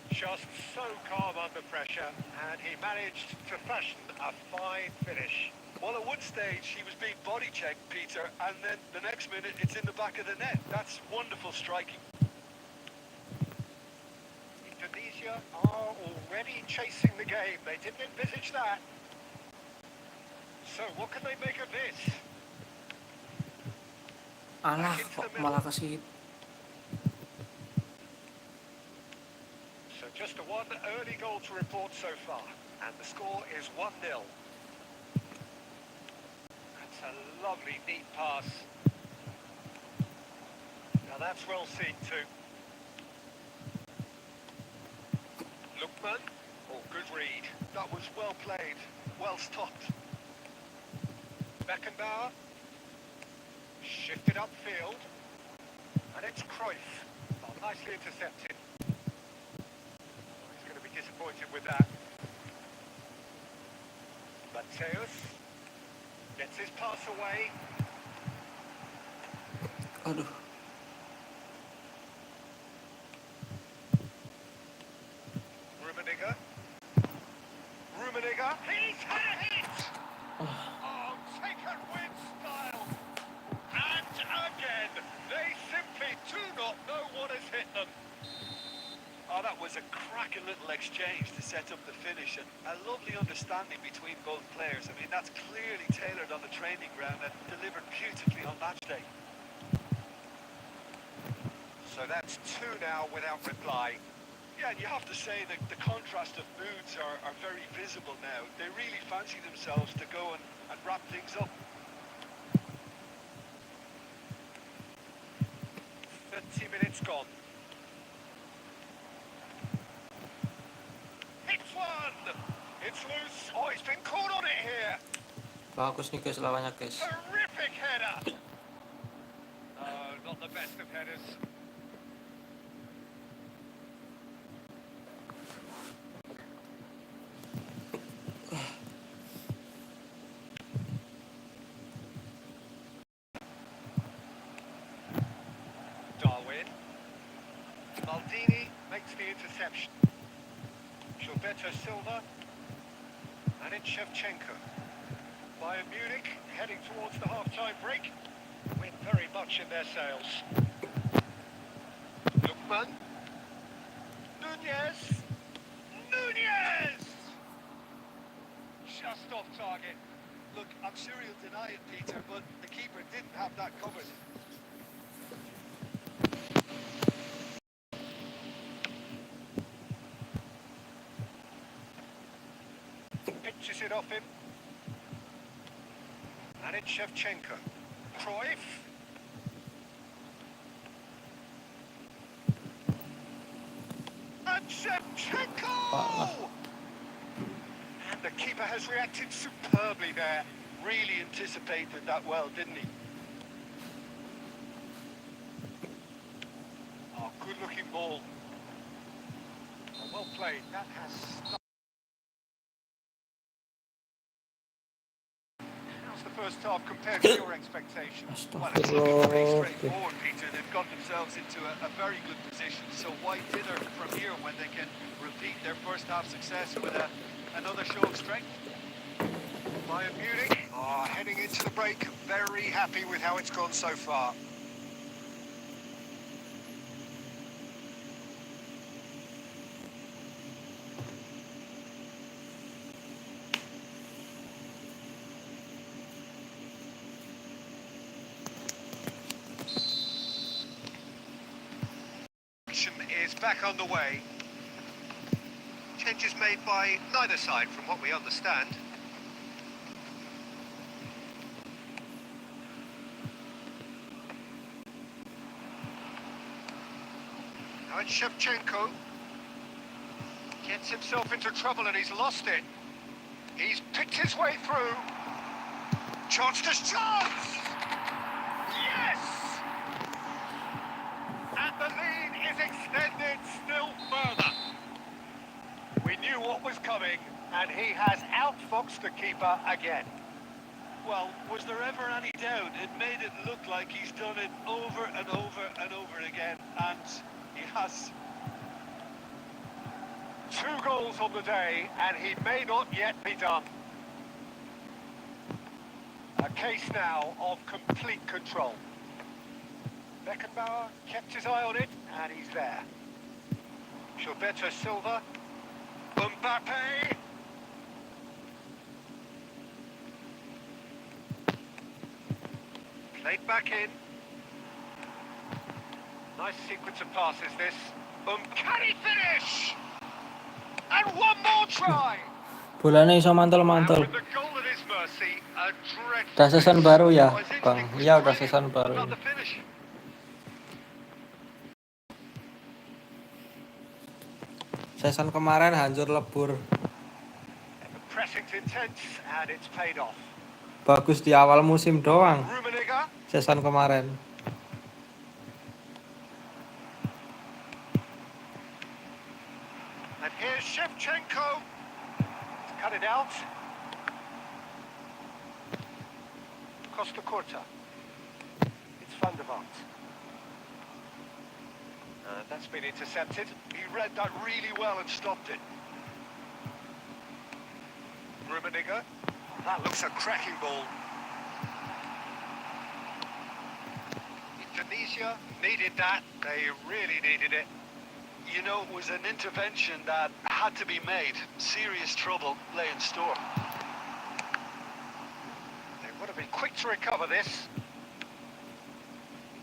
Just so calm under pressure, and he managed to fashion a fine finish. Well, at one stage, he was being body checked, Peter, and then the next minute, it's in the back of the net. That's wonderful striking. Indonesia are already chasing the game. They didn't envisage that. So, what can they make of this? Alah, kok malah ke situ. So, just a one early goal to report so far, and the score is 1-0. That's a lovely, neat pass. Now that's well seen too. Lookman. Oh, good read. That was well played, well stopped. Beckenbauer. Shifted upfield. And it's Cruyff. Oh, nicely intercepted. He's going to be disappointed with that. Mateus. Gets his pass away. Aduh. Rummenigge. He's had a hit! Oh, taken with style. And again, they simply do not know what has hit them. Oh, that was a cracking little exchange to set up the finish, and a lovely understanding between both players. I mean, that's clearly tailored on the training ground and delivered beautifully on match day. So that's two now without reply. Yeah, and you have to say that the contrast of moods are very visible now. They really fancy themselves to go and wrap things up. 30 minutes gone. It's one! It's loose. Oh, he's been caught on it here. Bagus nih guys lawannya guys. Terrific header. Oh, not the best of headers. Darwin. Maldini makes the interception. Gilberto Silva. And it's Shevchenko. Bayern Munich heading towards the half-time break. Wind very much in their sails. Lookman. Nunez. Nunez! Just off target. Look, I'm sure he'll deny it, Peter, but the keeper didn't have that covered. Pitches it off him. And it's Shevchenko. Cruyff. And Shevchenko! And the keeper has reacted superbly there. Really anticipated that well, didn't he? Oh, good looking ball. Oh, well played. That has... How's the first half compared to your expectations? Well, it's looking pretty Astagfirullah. straightforward, Peter. They've got themselves into a very good position. So why dither from here when they can repeat their first half success with another show of strength? Bayern Munich are heading into the break very happy with how it's gone so far. Action is back on the way. Changes made by neither side from what we understand. Now it's Shevchenko. Gets himself into trouble and he's lost it. He's picked his way through. Chance to chance! Yes! And the lead is extended still further. We knew what was coming, and he has outfoxed the keeper again. Well, was there ever any doubt? It made it look like he's done it over and over and over again, and he has. 2 goals on the day, and he may not yet be done. A case now of complete control. Beckenbauer kept his eye on it, and he's there. Gilberto Silva. Mbappe. Played back in. Nice sequence of passes this. Can he finish? And one more try. Bolanya iso And mantul-mantul. with the goal at his mercy, a dreadful Udah season finish. baru ya, Oh, his Bang? instinct was Iya, udah brilliant, season but baru not ini. the finish. Season kemarin hancur lebur. The pressing's intense, and it's paid off. Bagus di awal musim doang. Rummenigge. Season kemarin. And here's Shevchenko. He's cut it out. Costa Curta. It's Van der Vaart. That's been intercepted. He read that really well and stopped it. Rummenigge. That looks a cracking ball. Indonesia needed that. They really needed it. You know, it was an intervention that had to be made. Serious trouble lay in store. They would have been quick to recover this.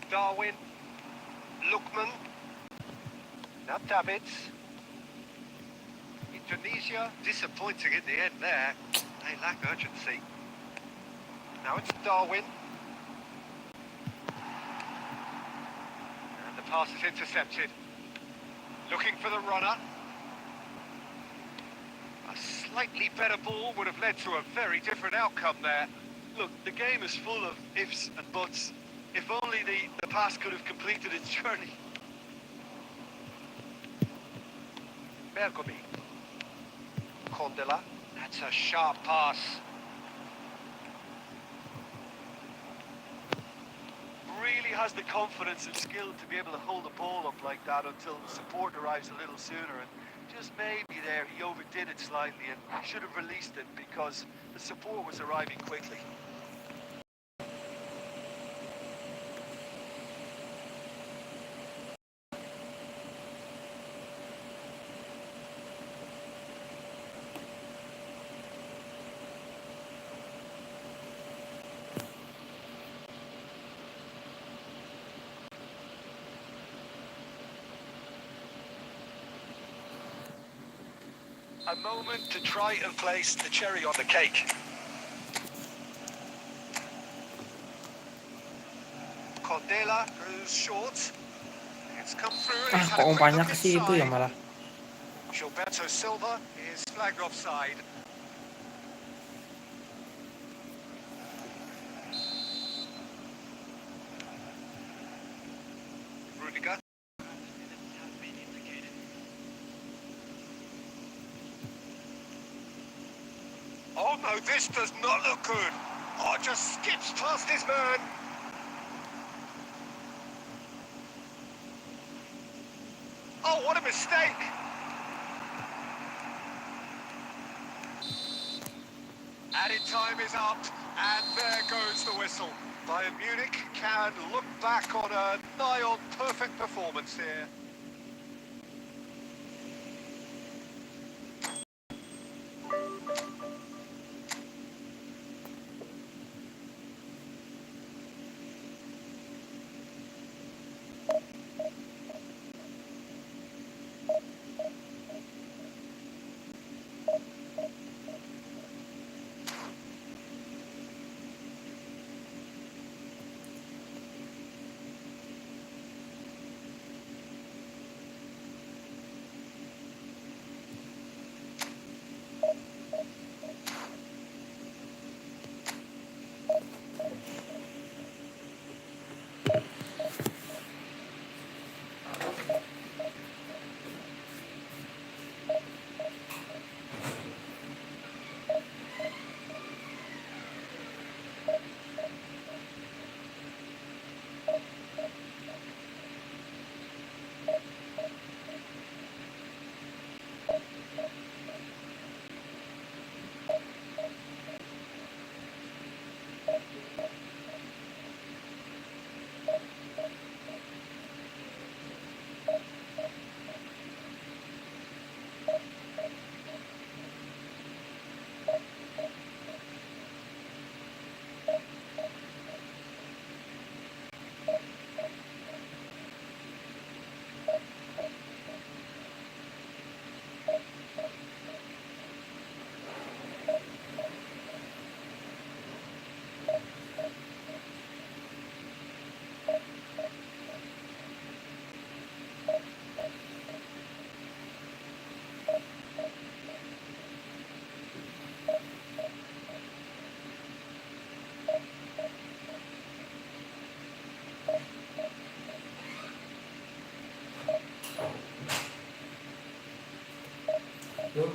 Darwin. Lookman. Now Davids. Indonesia disappointing in the end there. They lack urgency. Now it's Darwin. And the pass is intercepted. Looking for the runner. A slightly better ball would have led to a very different outcome there. Look, the game is full of ifs and buts. If only the pass could have completed its journey. Bergomi. Condela. That's a sharp pass. Really has the confidence and skill to be able to hold the ball up like that until the support arrives a little sooner. And just maybe there he overdid it slightly and should have released it because the support was arriving quickly. A moment to try and place the cherry on the cake. Condela goes short. It's come through. Ah, He's had kok a quick umpannya look ke situ ya inside. malah. Gilberto Silva is flagged offside. Rudiger. Oh no, this does not look good. Oh, just skips past his man. Oh, what a mistake. Added time is up, and there goes the whistle. Bayern Munich can look back on a nigh-on perfect performance here.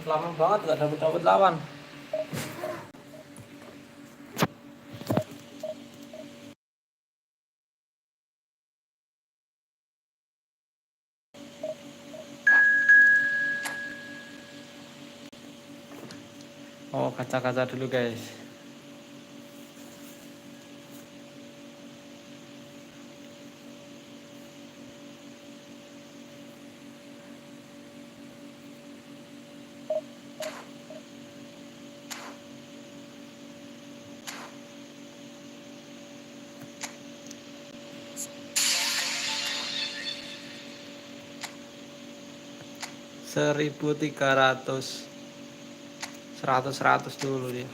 lama banget gak dapet lawan. Oh, kaca-kaca dulu guys. Seribu 100 dulu dia.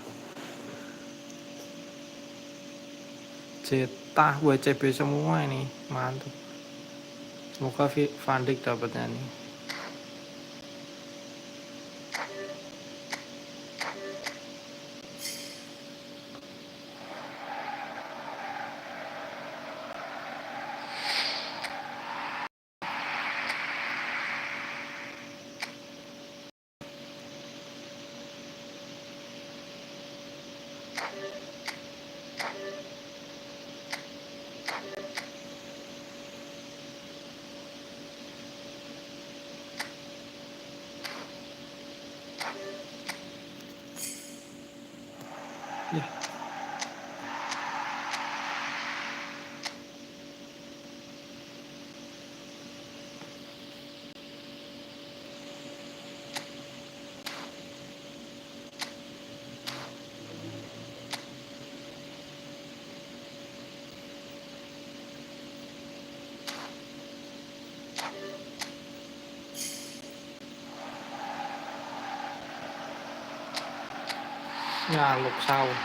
Jetah WCB semua ini, mantap. Semoga Van Dijk dapatnya nih. Ya. Nyaluk sawah.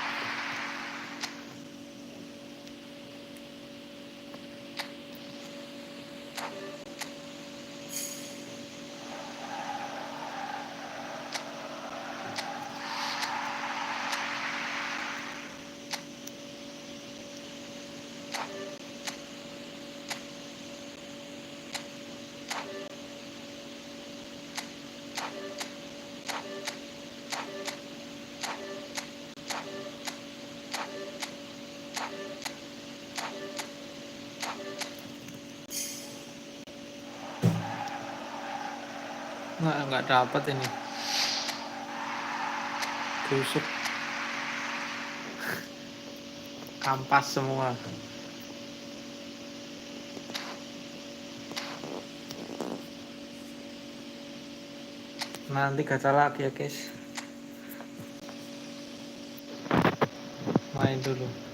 Nggak dapat ini. Busuk. Kampas semua. Nanti gacha lagi ya guys. Main dulu.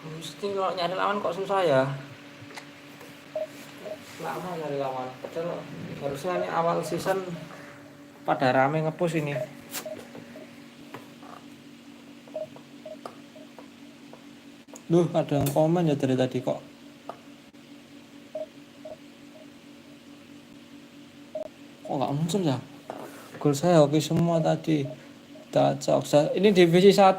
Gusti, kalau nyari lawan kok susah ya. Lama nyari lawan. Padahal harusnya ini awal season pada rame ngepush ini. Duh, ada yang komen ya dari tadi kok. Kok nggak muncul ya? Gol saya oke semua tadi. Cocok. Ini divisi 1.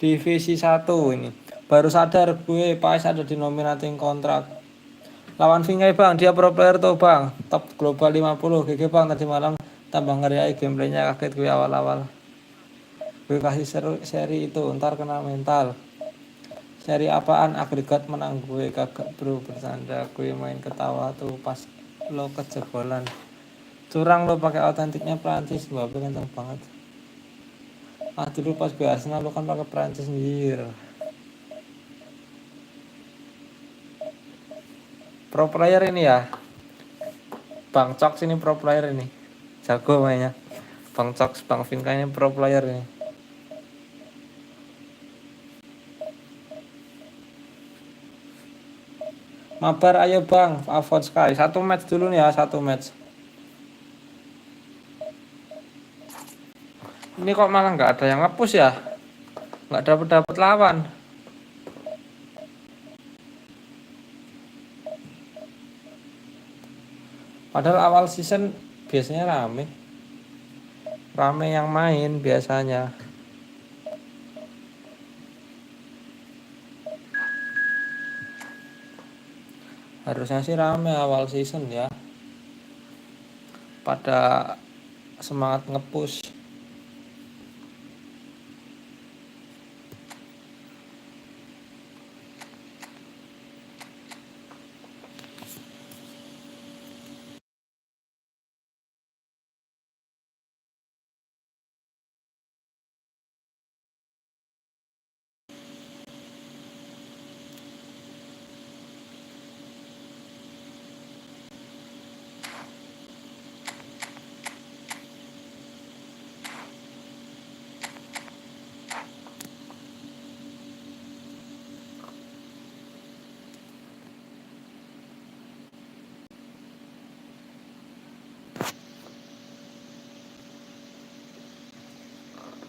Divisi 1 ini. Baru sadar gue pas ada di nominasi kontrak. Lawan Vingai bang, dia pro player tuh bang. Top global 50. GG bang, tadi malam tambah ngeri gameplaynya, kaget gue awal-awal. Gue kasih seri itu, ntar kena mental. Seri apaan? Agregat menang gue, kagak bro, bercanda. Gue main ketawa tuh pas lo kejebolan. Curang lo pakai autentiknya Prancis, Mbappe ganteng banget. Ah dulu pas gue Arsenal lo kan pakai Prancis anjir. Pro player ini ya. Bang Cox ini pro player ini. Jago mainnya. Bang Cox, Bang Vinka ini pro player ini. Mabar ayo bang, avoid Sky. 1 match dulu nih ya, 1 match. Ini kok malah nggak ada yang nge-push ya? Nggak dapet lawan. Padahal awal season biasanya rame. Rame yang main biasanya. Harusnya sih rame awal season ya. Pada semangat nge-push.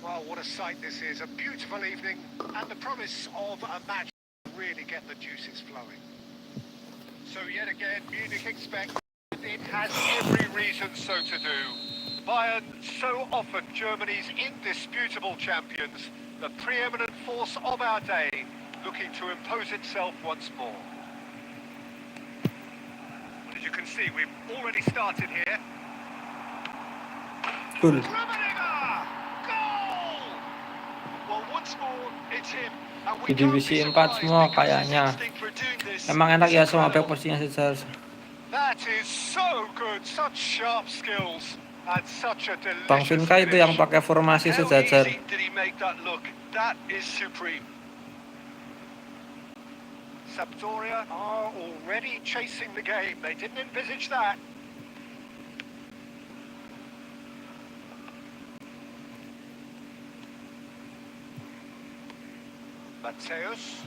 Well, what a sight this is. A beautiful evening and the promise of a match to really get the juices flowing. So yet again, Munich expect it has every reason so to do. Bayern, so often Germany's indisputable champions, the preeminent force of our day, looking to impose itself once more. As you can see, we've already started here. Cool. Di divisi 4 semua kayaknya. Emang enak ya semua back posisinya sejajar. Bang Vinka itu yang pakai formasi sejajar. Sampdoria are already chasing the game. They didn't envisage that. Matthäus.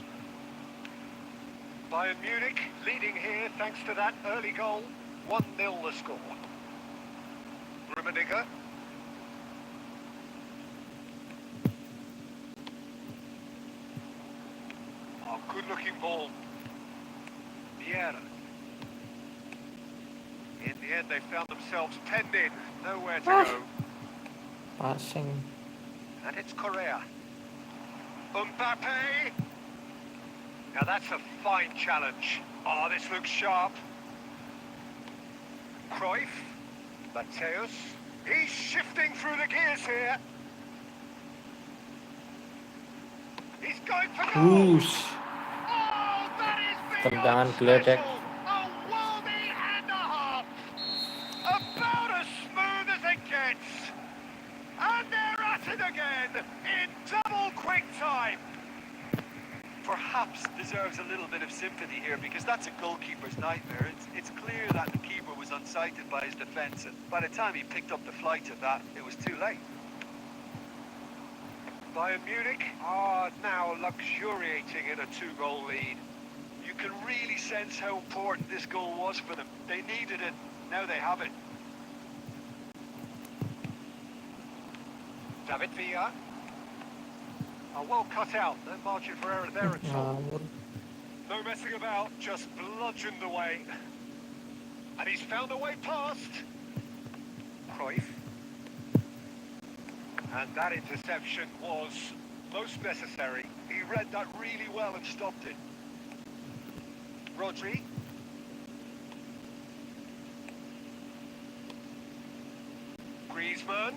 Bayern Munich leading here thanks to that early goal. 1-0 the score. Rummenigge. Oh, good-looking ball. Vieira. In the end, they found themselves penned in. Nowhere to go. Passing. And it's Correa. Mbappe. Now that's a fine challenge. Oh, this looks sharp. Cruyff. Matthäus. He's shifting through the gears here. He's going for goal. Oh, that is Tendangan beyond geledek. special. A worldie and a half. About as smooth as it gets. And they're at it again in double quick time. perhaps deserves a little bit of sympathy here because that's a goalkeeper's nightmare. It's clear that the keeper was unsighted by his defence, and by the time he picked up the flight of that, it was too late. Bayern Munich are now luxuriating in a 2-goal lead. You can really sense how important this goal was for them. They needed it, now they have it. David Villa. Well cut out, no margin for error there at all. Ngawur. No messing about, just bludgeoned away. And he's found a way past. Cruyff. And that interception was most necessary. He read that really well and stopped it. Rodri. Griezmann.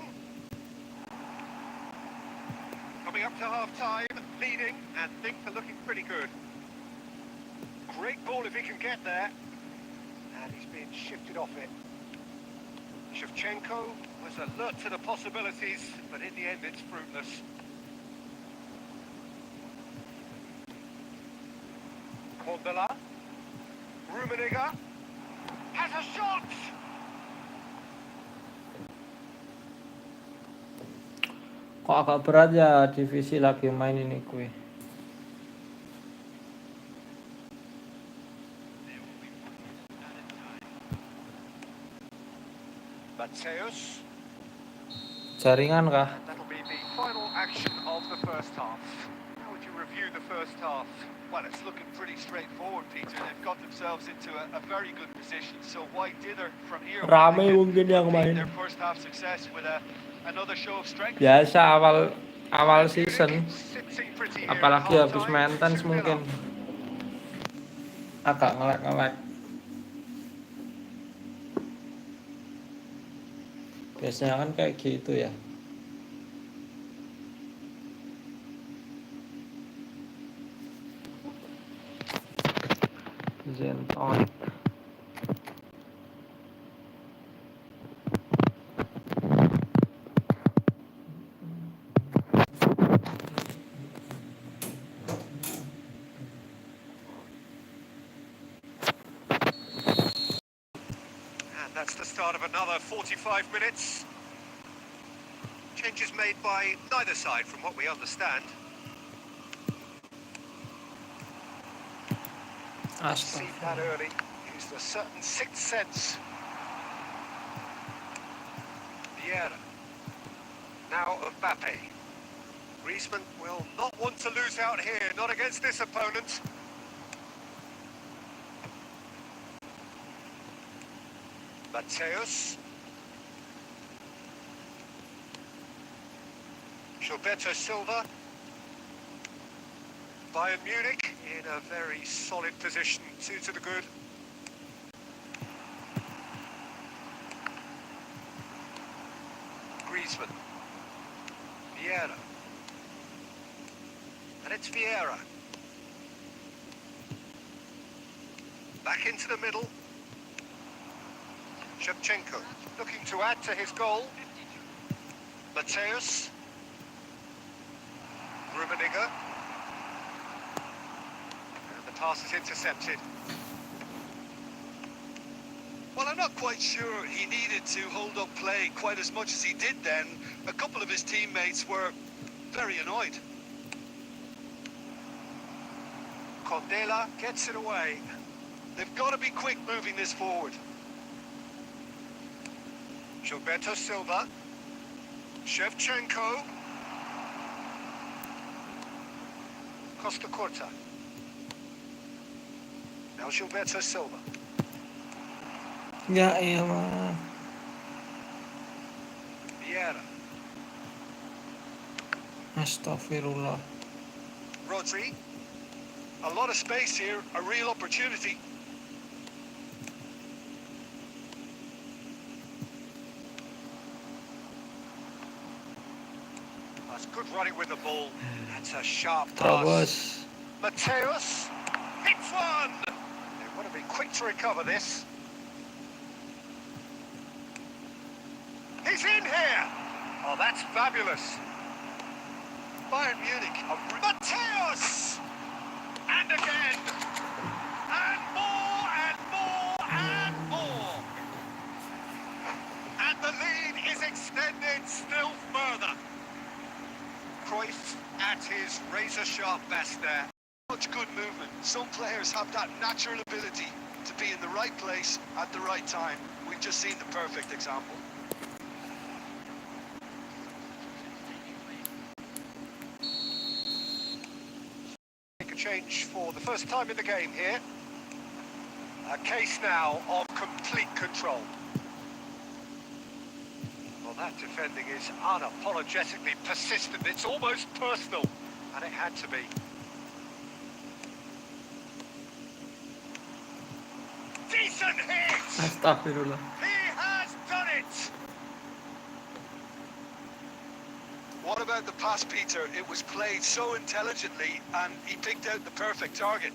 Coming up to half-time, leading, and things are looking pretty good. Great ball if he can get there. And he's being shifted off it. Shevchenko was alert to the possibilities, but in the end it's fruitless. Kondela. Rummenigge. Has a shot! Kok agak berat ya divisi lagi main ini gue. Mateus. Jaringan kah? That'll be the final action of the first half. How would you review the first half? Well, it's looking pretty straightforward, Peter. They've got themselves into a very good position. So why dither from here? Rame mungkin yang Repeat main. their first half success with another show of strength. Biasa awal season, Sitting pretty here apalagi at habis half-time, maintenance 2-0 mungkin up. agak ngelek-ngelek. Biasanya kan kayak gitu ya. Zenton. And that's the start of another 45 minutes. Changes made by neither side from what we understand. See that early, used a certain sixth sense. Vieira. Now Mbappe. Griezmann will not want to lose out here, not against this opponent. Mateus. Gilberto Silva. Bayern Munich in a very solid position, 2 to the good. Griezmann. Vieira. And it's Vieira. Back into the middle. Shevchenko looking to add to his goal. Mateus. Rummenigge. Pass is intercepted. Well, I'm not quite sure he needed to hold up play quite as much as he did then. A couple of his teammates were very annoyed. Kondela gets it away. They've got to be quick moving this forward. Gilberto Silva. Shevchenko. Costa Curta. Now Gilberto Silva. Ya elah. Vieira. Astagfirullah. Rodri. A lot of space here, a real opportunity. That's good running with the ball. That's a sharp pass. Terus. Mateus. Hits one! They want to be quick to recover this. He's in here! Oh, that's fabulous. Bayern Munich. Mateus! at his razor-sharp best there. Much good movement. Some players have that natural ability to be in the right place at the right time. We've just seen the perfect example. Make a change for the first time in the game here. A case now of complete control. Well, that defending is unapologetically persistent. It's almost personal, and it had to be. Decent hit! Astagfirullah. He has done it! What about the pass, Peter? It was played so intelligently, and he picked out the perfect target.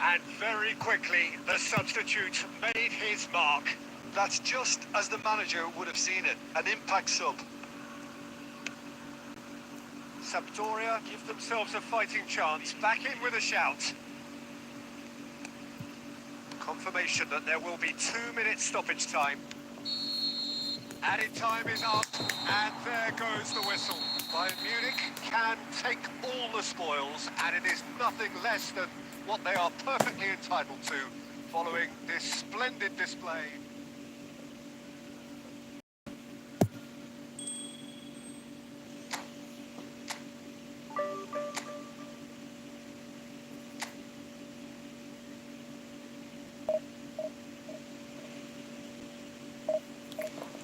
And very quickly, the substitute made his mark. That's just as the manager would have seen it, an impact sub. Sampdoria give themselves a fighting chance, back in with a shout. Confirmation that there will be 2 minutes stoppage time. Added time is up, and there goes the whistle. Bayern Munich can take all the spoils, and it is nothing less than what they are perfectly entitled to, following this splendid display.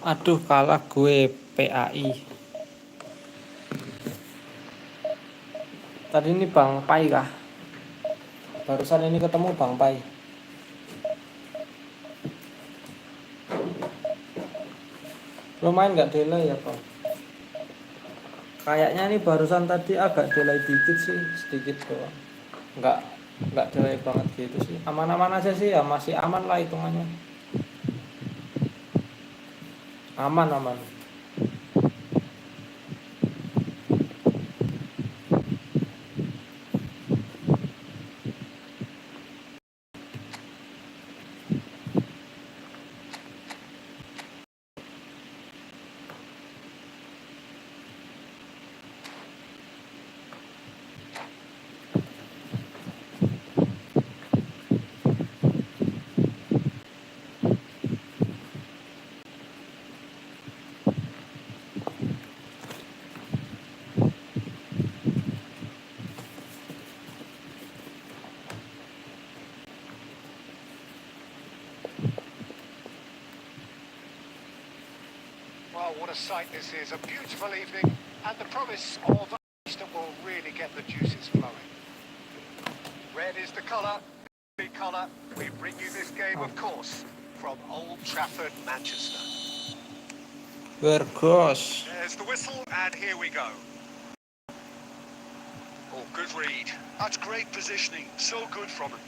Aduh, kalah gue PAI. Tadi ini Bang Pai kah? Barusan ini ketemu Bang Pai. Lumayan nggak delay ya Bang? Kayaknya ini barusan tadi agak delay dikit sih, sedikit doang. Nggak delay banget gitu sih. Aman-aman aja sih ya, masih aman lah hitungannya. Aman. Well, what a sight this is. A beautiful evening, and the promise of that will really get the juices flowing. Red is the colour, big colour. We bring you this game, of course, from Old Trafford, Manchester. Burgos. There's the whistle, and here we go. Oh, good read. That's great positioning. So good from him.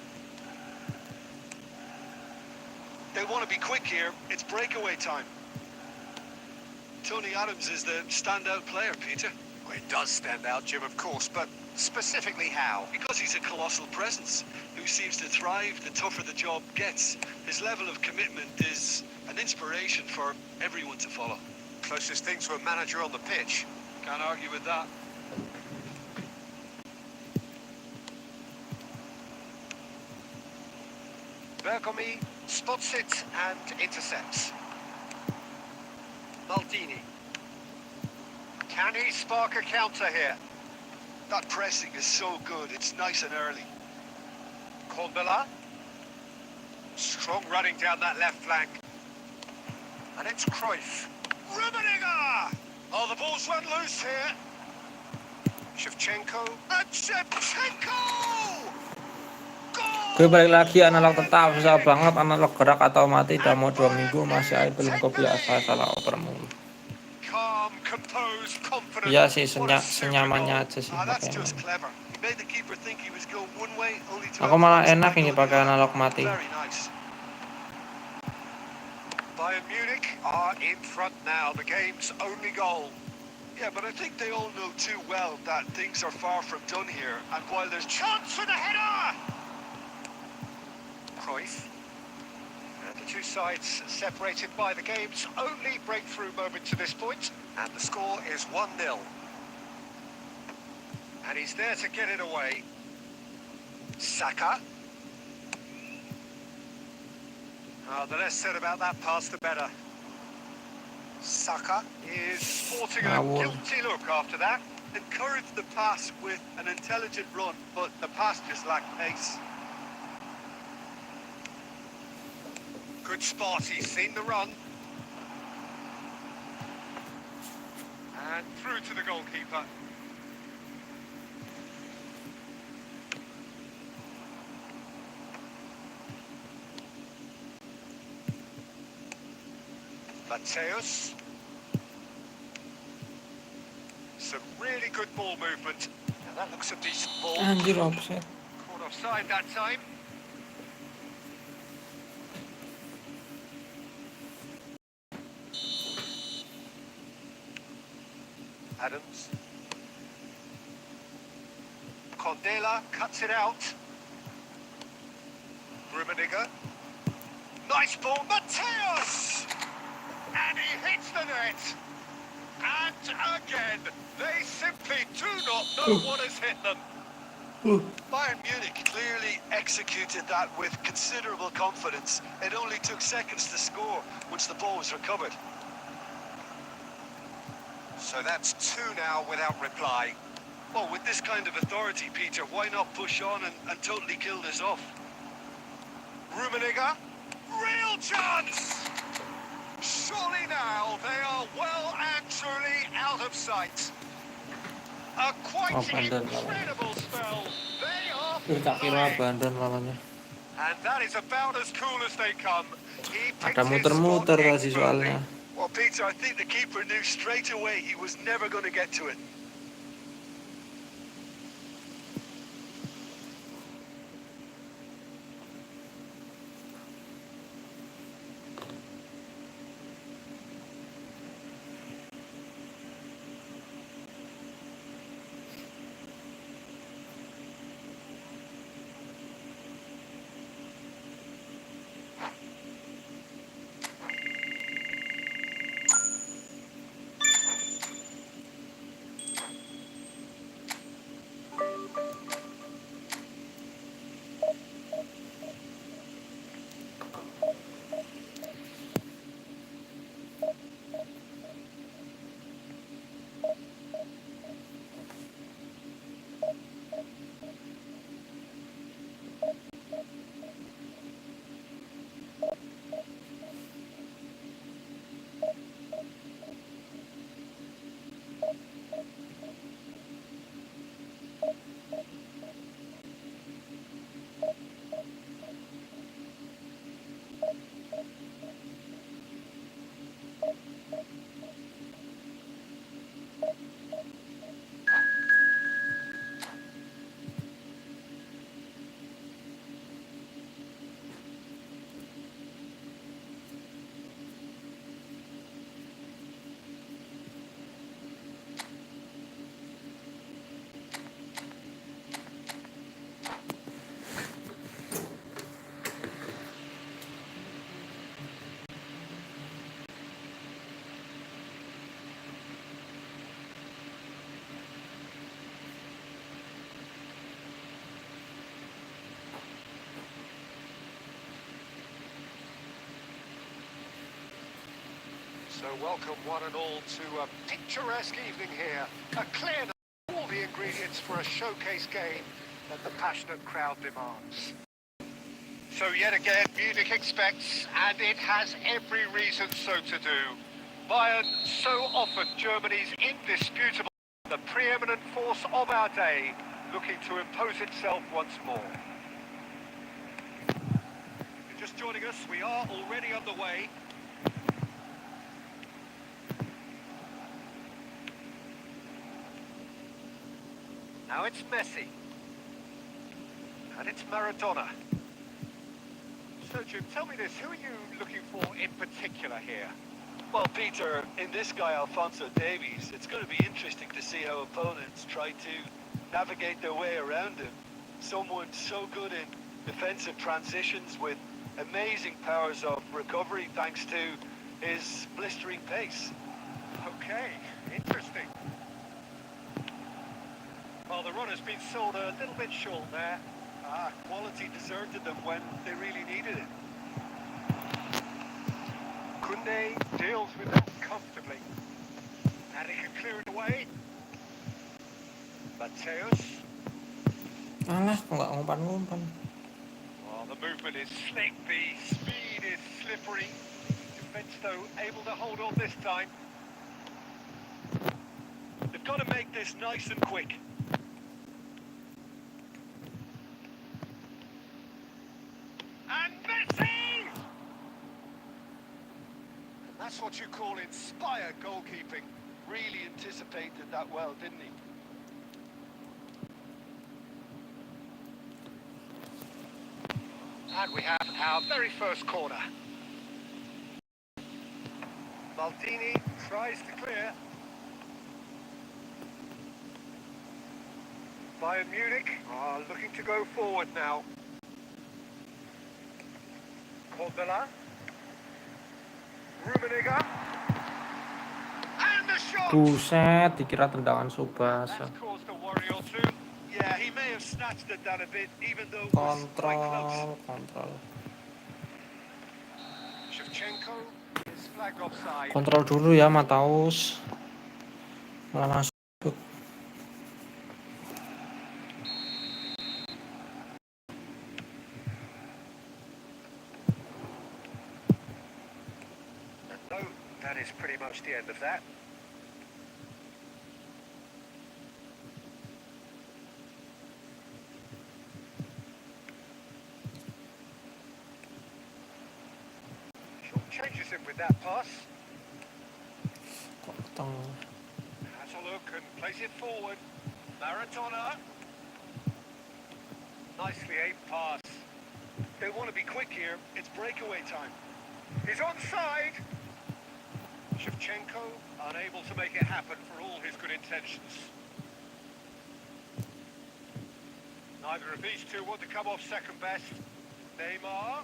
They want to be quick here. It's breakaway time. Tony Adams is the standout player, Peter. Well, he does stand out, Jim, of course, but specifically how? Because he's a colossal presence who seems to thrive the tougher the job gets. His level of commitment is an inspiration for everyone to follow. Closest thing to a manager on the pitch. Can't argue with that. Bergomi spots it and intercepts. Maldini. Can he spark a counter here? That pressing is so good, it's nice and early. Korbela. Strong running down that left flank. And it's Cruyff. Rummenigge! Oh, the ball's run loose here. Shevchenko. And Shevchenko! Gue balik lagi analog tetap, susah banget analog gerak atau mati. Udah mau 2 minggu masih aja belum kebiasa salah oper mulu. Iya sih, senyamannya aja sih pakai. Aku malah enak ini pakai analog mati. Bayern Munich are in front now. The game's only goal. Yeah, but I think they all know too well that things are far from done here. And while there's chance for the header, Cruyff. And the two sides separated by the game's only breakthrough moment to this point. And the score is 1-0. And he's there to get it away. Saka. The less said about that pass, the better. Saka is sporting a Ngawur. guilty look after that. Encouraged the pass with an intelligent run, but the pass just lacked pace. Good spot, he's seen the run. And through to the goalkeeper. Mateus. Some really good ball movement. Now that looks a decent ball. Anjir offside. Caught offside that time. Adams. Condela cuts it out. Rummenigge. Nice ball, Mateus! And he hits the net. And again, they simply do not know what has hit them. Bayern Munich clearly executed that with considerable confidence. It only took seconds to score once the ball was recovered. So that's 2 now without reply. Well, with this kind of authority, Peter, why not push on and totally kill this off? Rummenigge. Real chance! Surely now they are well and truly out of sight. A quite Abandon incredible spell. They are Tak kira flying. abandon lawannya. And that is about as cool as they come. He picked Ada his muter-muter spot tadi soalnya. Well, Peter, I think the keeper knew straight away he was never going to get to it. So welcome one and all to a picturesque evening here. A clear of all the ingredients for a showcase game that the passionate crowd demands. So yet again, Munich expects, and it has every reason so to do. Bayern, so often Germany's indisputable, the preeminent force of our day, looking to impose itself once more. If you're just joining us, we are already underway. Now it's Messi. And it's Maradona. So, Jim, tell me this, who are you looking for in particular here? Well, Peter, in this guy, Alphonso Davies, it's going to be interesting to see how opponents try to navigate their way around him. Someone so good in defensive transitions with amazing powers of recovery thanks to his blistering pace. Okay, interesting. Well, the run has been sold a little bit short there. Quality deserted them when they really needed it. Kunde deals with that comfortably. And he can clear it away. Mateus. Alah, nggak ngumpan-ngumpan. Oh, the movement is slick, the speed is slippery. Defence, though, able to hold on this time. They've got to make this nice and quick. And Messi! That's what you call inspired goalkeeping. Really anticipated that well, didn't he? And we have our very first corner. Maldini tries to clear. Bayern Munich are looking to go forward now. Cordela. Rummenigge. And the shot! Buset, dikira tendangan Subasa. That's caused a worry or two. Yeah, he may have snatched at that a bit, even though it was quite close. Kontrol. Shevchenko is flagged offside. Kontrol dulu ya, Mataus. Malah masuk. No, that is pretty much the end of that. Changes him with that pass. Has a look and plays it forward. Maradona. Nicely aimed pass. They want to be quick here. It's breakaway time. He's onside. Shevchenko unable to make it happen for all his good intentions. Neither of these two want to come off second best. Neymar.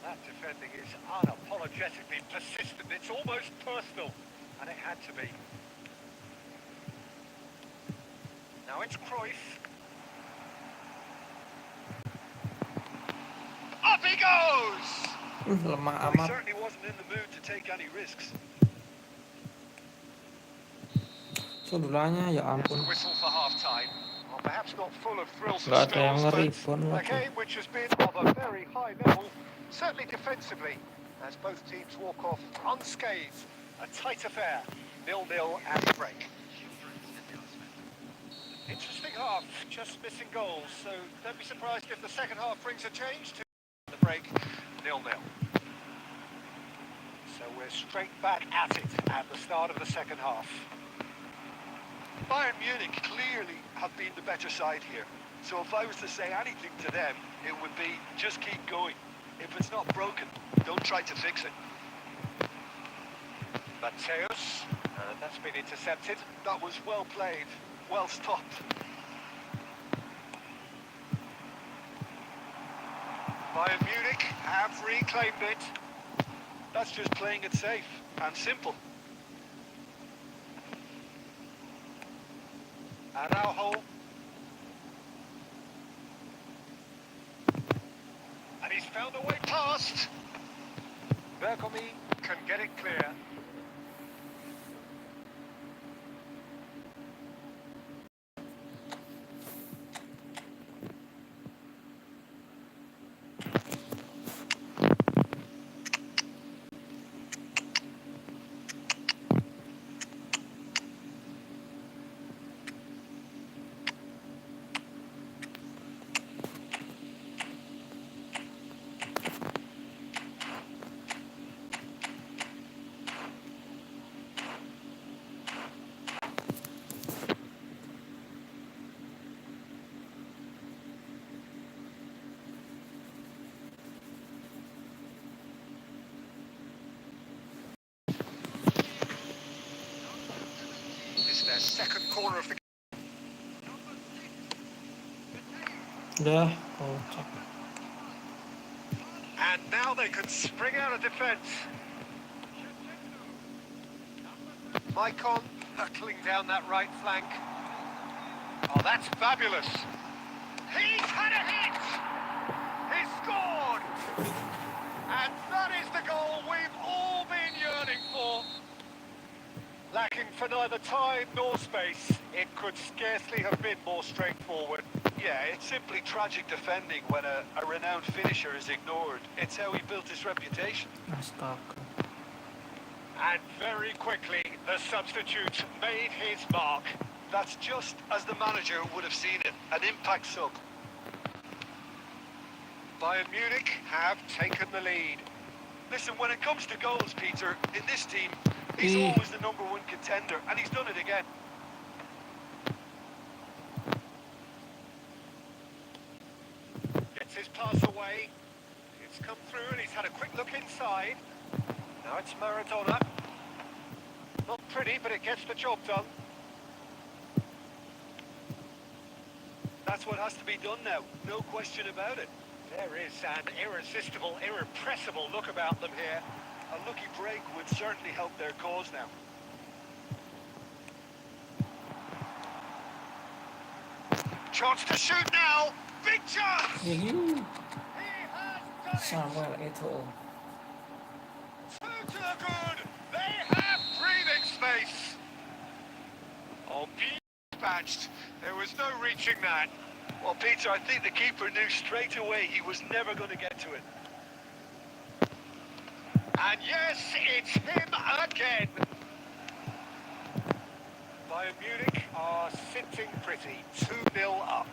That defending is unapologetically persistent. It's almost personal, and it had to be. Now it's Cruyff. Up he goes! Lemah Well, he amat. certainly wasn't in the mood to take any risks. Sundulannya ya There's ampun. the whistle for half-time. Well, perhaps not full of thrills and Nggak ada yang spills, ngeribon but a lagi. game which has been of a very high level, certainly defensively, as both teams walk off unscathed. A tight affair, 0-0 at the break. Interesting half, just missing goals, so don't be surprised if the second half brings a change to the break, 0-0. So we're straight back at it at the start of the second half. Bayern Munich clearly have been the better side here. So if I was to say anything to them, it would be just keep going. If it's not broken, don't try to fix it. Mateus, that's been intercepted. That was well played, well stopped. Bayern Munich have reclaimed it. That's just playing it safe and simple. Araujo. And he's found a way past. Bergomi can get it clear. Their second corner of the Udah, oh, cek. and now they can spring out of defence. Maicon hurtling down that right flank. Oh, that's fabulous. He's had a hit! He scored! And that is the goal we've all been yearning for. Lacking for neither time nor space, it could scarcely have been more straightforward. Yeah, it's simply tragic defending when a renowned finisher is ignored. It's how he built his reputation. Astaga. And very quickly, the substitute made his mark. That's just as the manager would have seen it, an impact sub. Bayern Munich have taken the lead. Listen, when it comes to goals, Peter, in this team, he's always the number one contender, and he's done it again. Gets his pass away. It's come through and he's had a quick look inside. Now it's Maradona. Not pretty, but it gets the job done. That's what has to be done now, no question about it. There is an irresistible, irrepressible look about them here. A lucky break would certainly help their cause now. Chance to shoot now. Big chance. Yuhu. He has done it. Samuel Eto'o. Two to the good. They have breathing space. Oh, dispatched. There was no reaching that. Well, Peter, I think the keeper knew straight away he was never going to get to it. And yes, it's him again. Bayern Munich are sitting pretty, 2-0 up.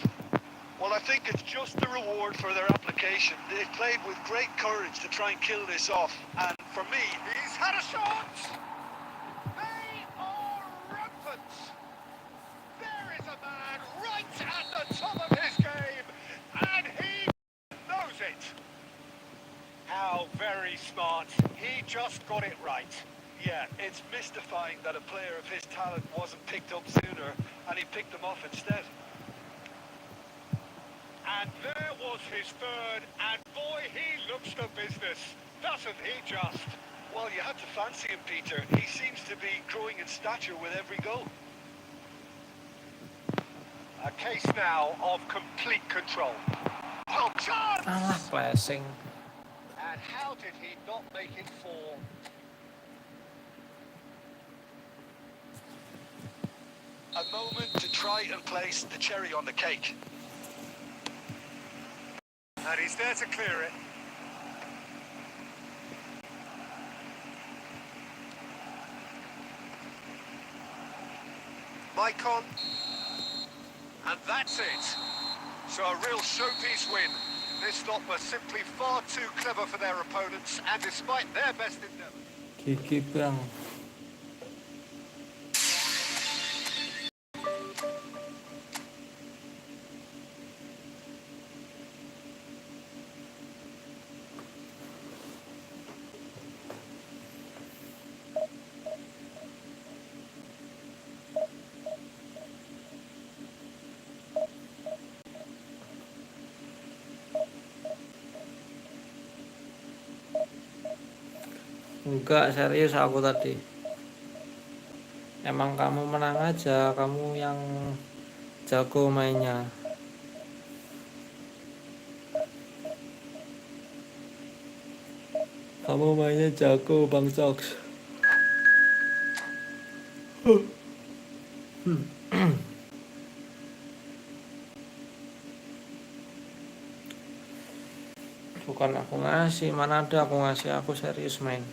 Well, I think it's just the reward for their application. They played with great courage to try and kill this off. And for me, He's had a shot. They are rampant. There is a man right at the top of his game, and he knows it. How very smart. He just got it right. yeah, it's mystifying that a player of his talent wasn't picked up sooner, and he picked them off instead. And there was his third, and boy, he looks the business, doesn't he just? Well, you had to fancy him, Peter. He seems to be growing in stature with every goal. A case now of complete control. Oh, chance! Alah, blessing. And how did he not make it fall? A moment to try and place the cherry on the cake. And he's there to clear it. Maicon. And that's it. So a real showpiece win. This lot were simply far too clever for their opponents, and despite their best endeavours. Gigi bang. Enggak, serius aku tadi. Emang kamu menang aja, kamu yang jago mainnya. Kamu mainnya jago, Bang Cox. Bukan aku ngasih, mana ada aku ngasih, aku serius main.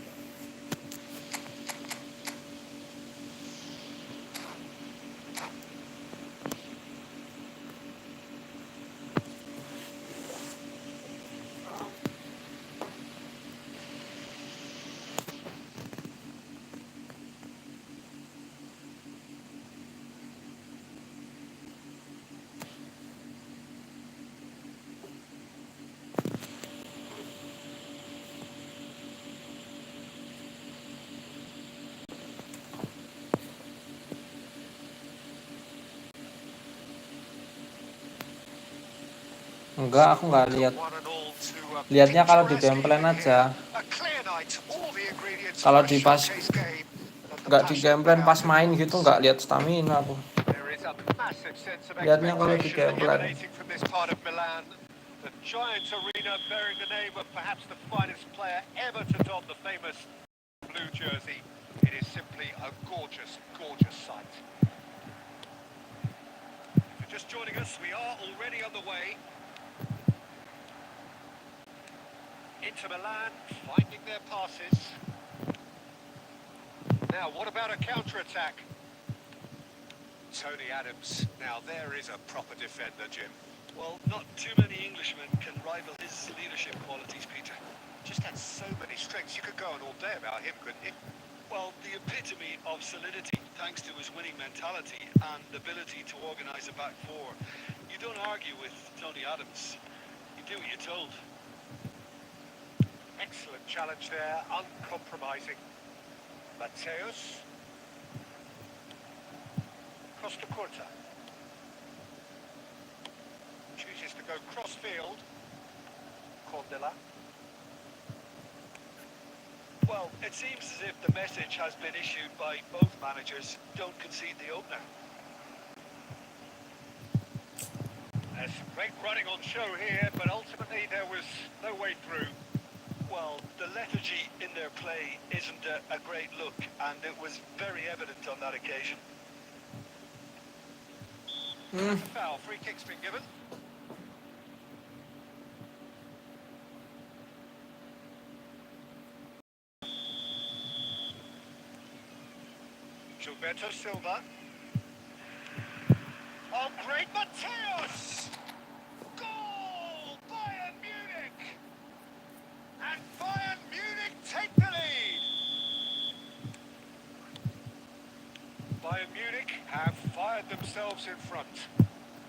Enggak, aku nggak lihat. Lihatnya kalau di gameplay aja. Kalau di pas nggak di game plan pas main gitu, nggak lihat stamina aku. There is a massive sense of Lihatnya kalau di expectation game plan. emanating from this part of Milan. The giant arena bearing the name of perhaps the finest player ever to don the famous blue jersey. It is simply a gorgeous, gorgeous sight. If you're just joining us, we are already on the way. Inter Milan finding their passes. Now, what about a counter-attack? Tony Adams. Now, there is a proper defender, Jim. Well, not too many Englishmen can rival his leadership qualities, Peter. Just had so many strengths. You could go on all day about him, couldn't you? Well, the epitome of solidity, thanks to his winning mentality and ability to organise a back four. You don't argue with Tony Adams. You do what you're told. Excellent challenge there, uncompromising. Mateus. Costa Curta. Chooses to go cross-field. Cordella. Well, it seems as if the message has been issued by both managers. Don't concede the opener. There's some great running on show here, but ultimately there was no way through. Well, the lethargy in their play isn't a great look, and it was very evident on that occasion. Foul, free kick's been given. Gilberto Silva. Oh, great Mateus! Goal! Bayern Munich! And Bayern Munich take the lead! Bayern Munich have fired themselves in front.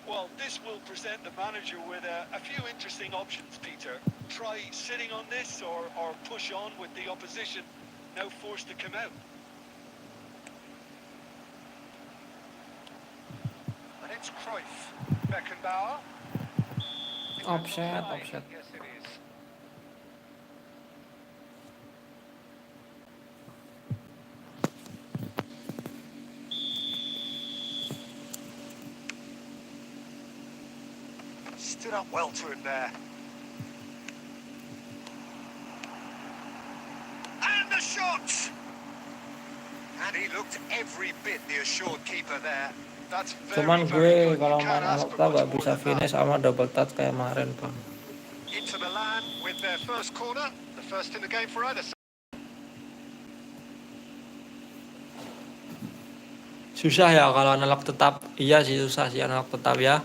Well, this will present the manager with a few interesting options, Peter. Try sitting on this or push on with the opposition, now forced to come out. And it's Cruyff. Beckenbauer. Offset, offset. Yes, it is. Stood up well to him there. And the shot! And he looked every bit the assured keeper there. That's very, Cuman very gue good. kalau You main can't ask Alokta for much nggak more bisa than finish that. sama double touch kayak kemarin, Bang. Inter Milan with their first corner, the first in the game for either side. Susah ya kalau analog tetap. Iya sih, susah sih analog tetap ya.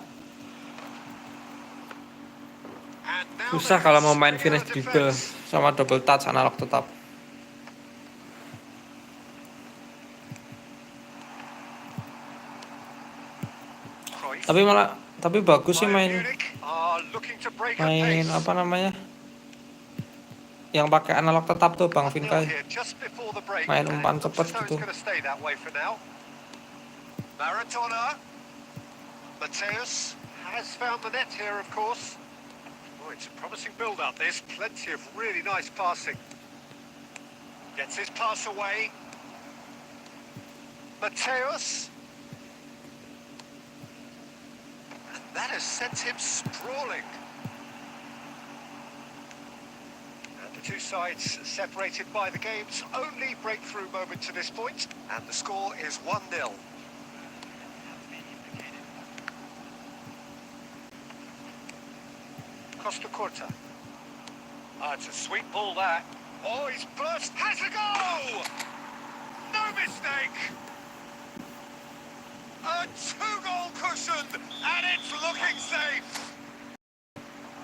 And now Susah they kalau can mau main string finish out a dribble defence. sama double touch analog tetap. Cruyff. Tapi bagus sih Bayern main Munich are looking to break at main pace. apa namanya? Yang pakai analog tetap tuh Bang 1-0 Vinkai. here just before the break, Main and umpan it looks cepet as though gitu. it's going to stay that way for now. Maradona. Mateus has found the net here, of course. Oh, it's a promising build-up. There's plenty of really nice passing. Gets his pass away. Mateus. And that has sent him sprawling. And the two sides separated by the game's only breakthrough moment to this point. And the score is 1-0. Costa Curta. It's a sweet ball, that. Oh, he's burst. Has a go! No mistake! A two-goal cushion, and it's looking safe!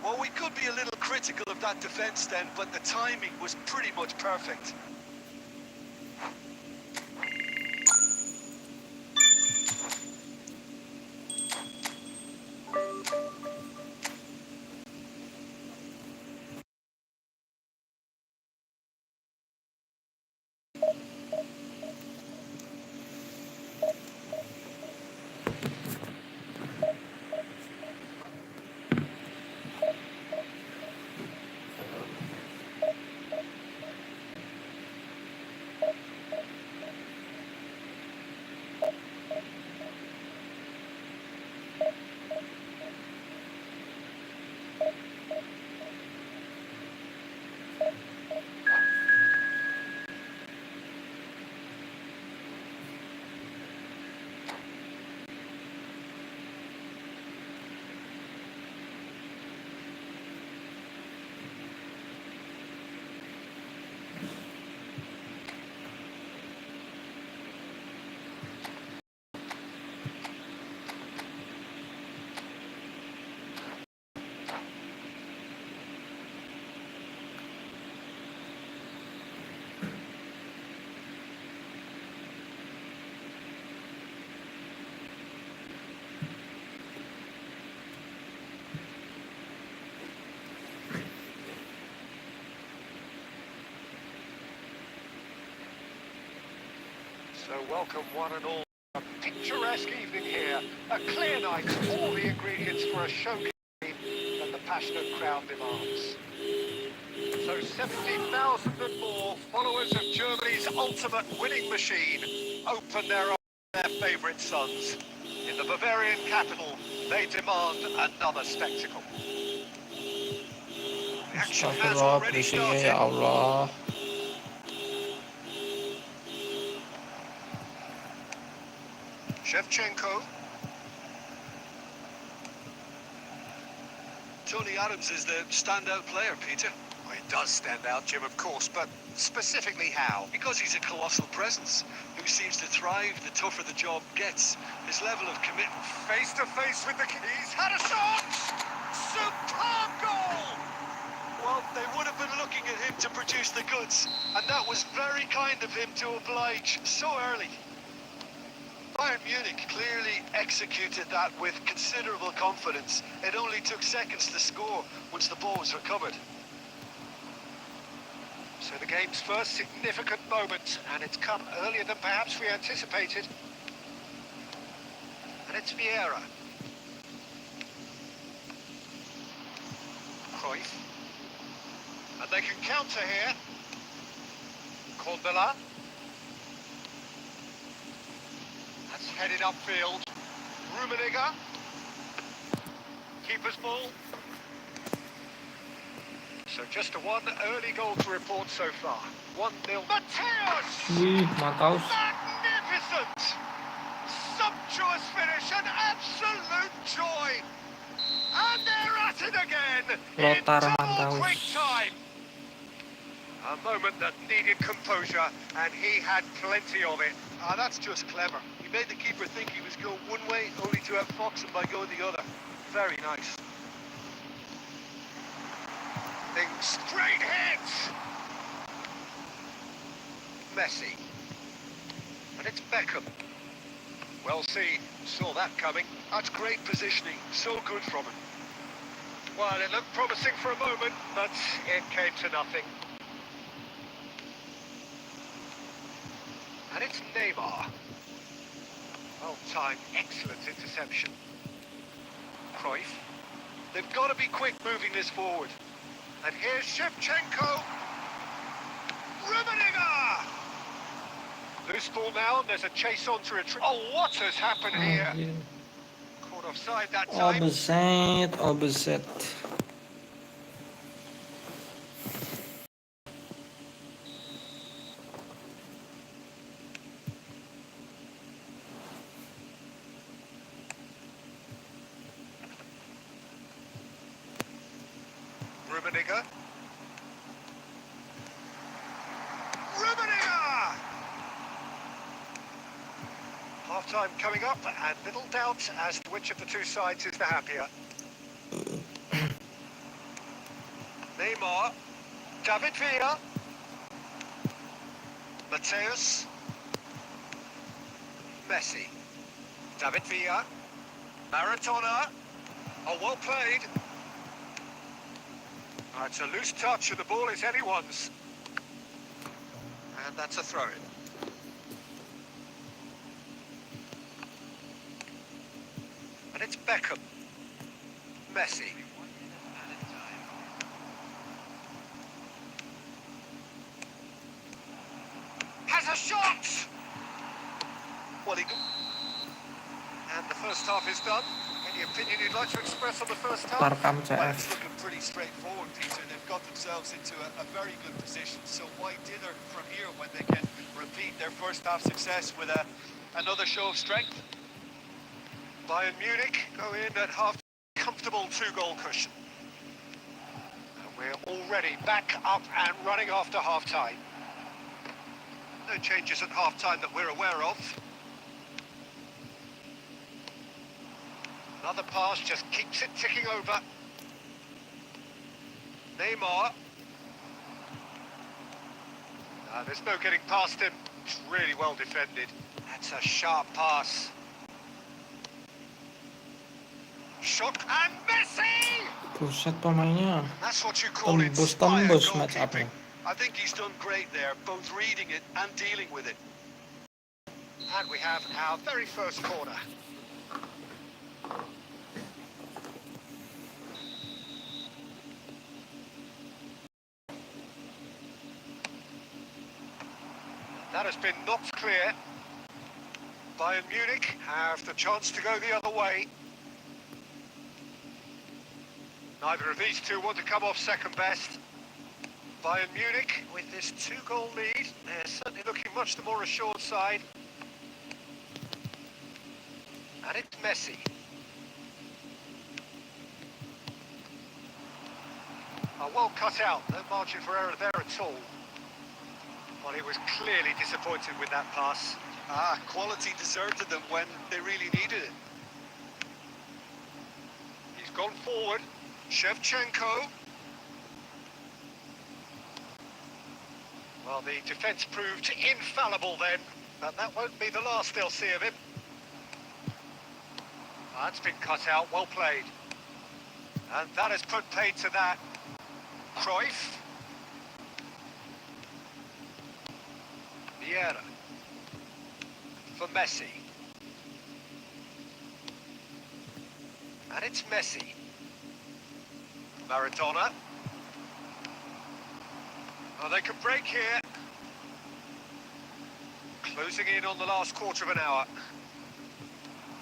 Well, we could be a little critical of that defence then, but the timing was pretty much perfect. So welcome one and all. A picturesque evening here. A clear night. All the ingredients for a showcase that the passionate crowd demands. So 70,000 and more followers of Germany's ultimate winning machine open their eyes to their favourite sons. In the Bavarian capital, they demand another spectacle. The action has Astagfirullah, already berisiknya ya started. Allah. Shevchenko. Tony Adams is the standout player, Peter. Well, he does stand out, Jim, of course, but specifically how? Because he's a colossal presence who seems to thrive the tougher the job gets. His level of commitment. Face to face with the key. He's had a shot! Superb goal! Well, they would have been looking at him to produce the goods, and that was very kind of him to oblige so early. Bayern Munich clearly executed that with considerable confidence. It only took seconds to score once the ball was recovered. So the game's first significant moment, and it's come earlier than perhaps we anticipated. And it's Vieira. Cruyff. And they can counter here. Cordella. That's headed upfield. Rummenigge. Keeper's ball. So just one early goal to report so far. 1-0. Mateus! Wih, Mataus. Magnificent! Sumptuous finish, an absolute joy! And they're at it again! In Lothar double Matthäus. quick time! A moment that needed composure, and he had plenty of it. Ah, that's just clever. He made the keeper think he was going one way, only to outfox him by going the other. Very nice. Straight hits! Messi. And it's Beckham. Well seen. Saw that coming. That's great positioning. So good from him. Well, it looked promising for a moment, but it came to nothing. And it's Neymar. Well-timed, excellent interception. Cruyff. They've got to be quick moving this forward. And here's Shevchenko. Rummenigge! Loose ball now, and there's a chase on to retrieve. Oh, what has happened here? Anjir. Caught offside that Oh, time. beset, oh beset. Rummenigge. Rummenigge! Half-time coming up, and little doubt as to which of the two sides is the happier. Neymar. David Villa. Mateus. Messi. David Villa. Maradona. Oh, well played. It's a loose touch and the ball is anyone's. And that's a throw-in. And it's Beckham. Messi. Has a shot! Well, he... And the first half is done. Any opinion you'd like to express on the first half? Tarkam Well, it's CF. looking pretty straightforward, Peter. They've got themselves into a very good position. So why dither from here when they can repeat their first half success with another show of strength? Bayern Munich go in at half comfortable two-goal cushion. And we're already back up and running after half-time. No changes at half-time that we're aware of. Another pass just keeps it ticking over. Neymar. There's no getting past him. It's really well defended. That's a sharp pass. Shot and Messi! Buset pemainnya. That's what you call Tembus-tembus inspired match goalkeeping. up-nya. I think he's done great there, both reading it and dealing with it. And we have our very first corner. That has been knocked clear. Bayern Munich have the chance to go the other way. Neither of these two want to come off second best. Bayern Munich, with this 2-goal lead, they're certainly looking much the more assured side. And it's Messi. Well cut out, no margin for error there at all. Well, he was clearly disappointed with that pass. Quality deserted them when they really needed it. He's gone forward. Shevchenko. Well, the defence proved infallible then, but that won't be the last they'll see of him. That's been cut out, well played. And that has put paid to that. Cruyff. Vieira. For Messi. And it's Messi. Maradona. Oh, they could break here. Closing in on the last quarter of an hour.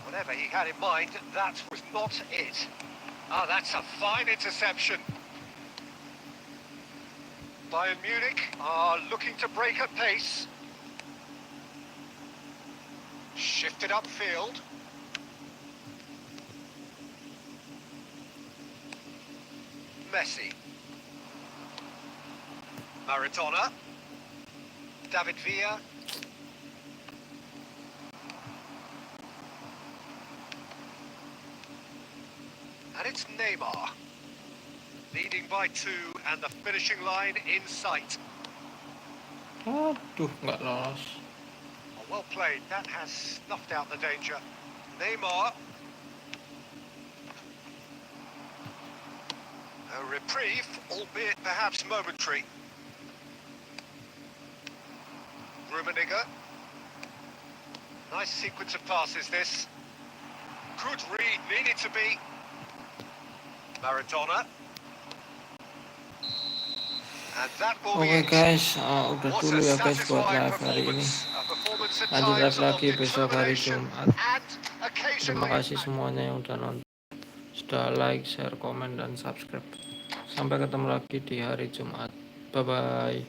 Whatever he had in mind, that was not it. That's a fine interception. Bayern Munich are looking to break at pace. Shifted upfield. Messi. Maradona. David Villa. And it's Neymar. Leading by 2 and the finishing line in sight. Aduh, nggak lolos. Well played, that has snuffed out the danger. Neymar. A reprieve, albeit perhaps momentary. Rummenigge. Nice sequence of passes this. Good read, needed to be. Maradona. And that will be Oke it. guys, udah What dulu a ya guys buat satisfying live hari ini. performance. A performance at Lanjut times live of lagi besok hari determination Jumat. and Terima occasionally kasih semuanya yang udah nonton, sudah like, share, komen, dan subscribe. Sampai ketemu lagi di hari Jumat. Bye bye.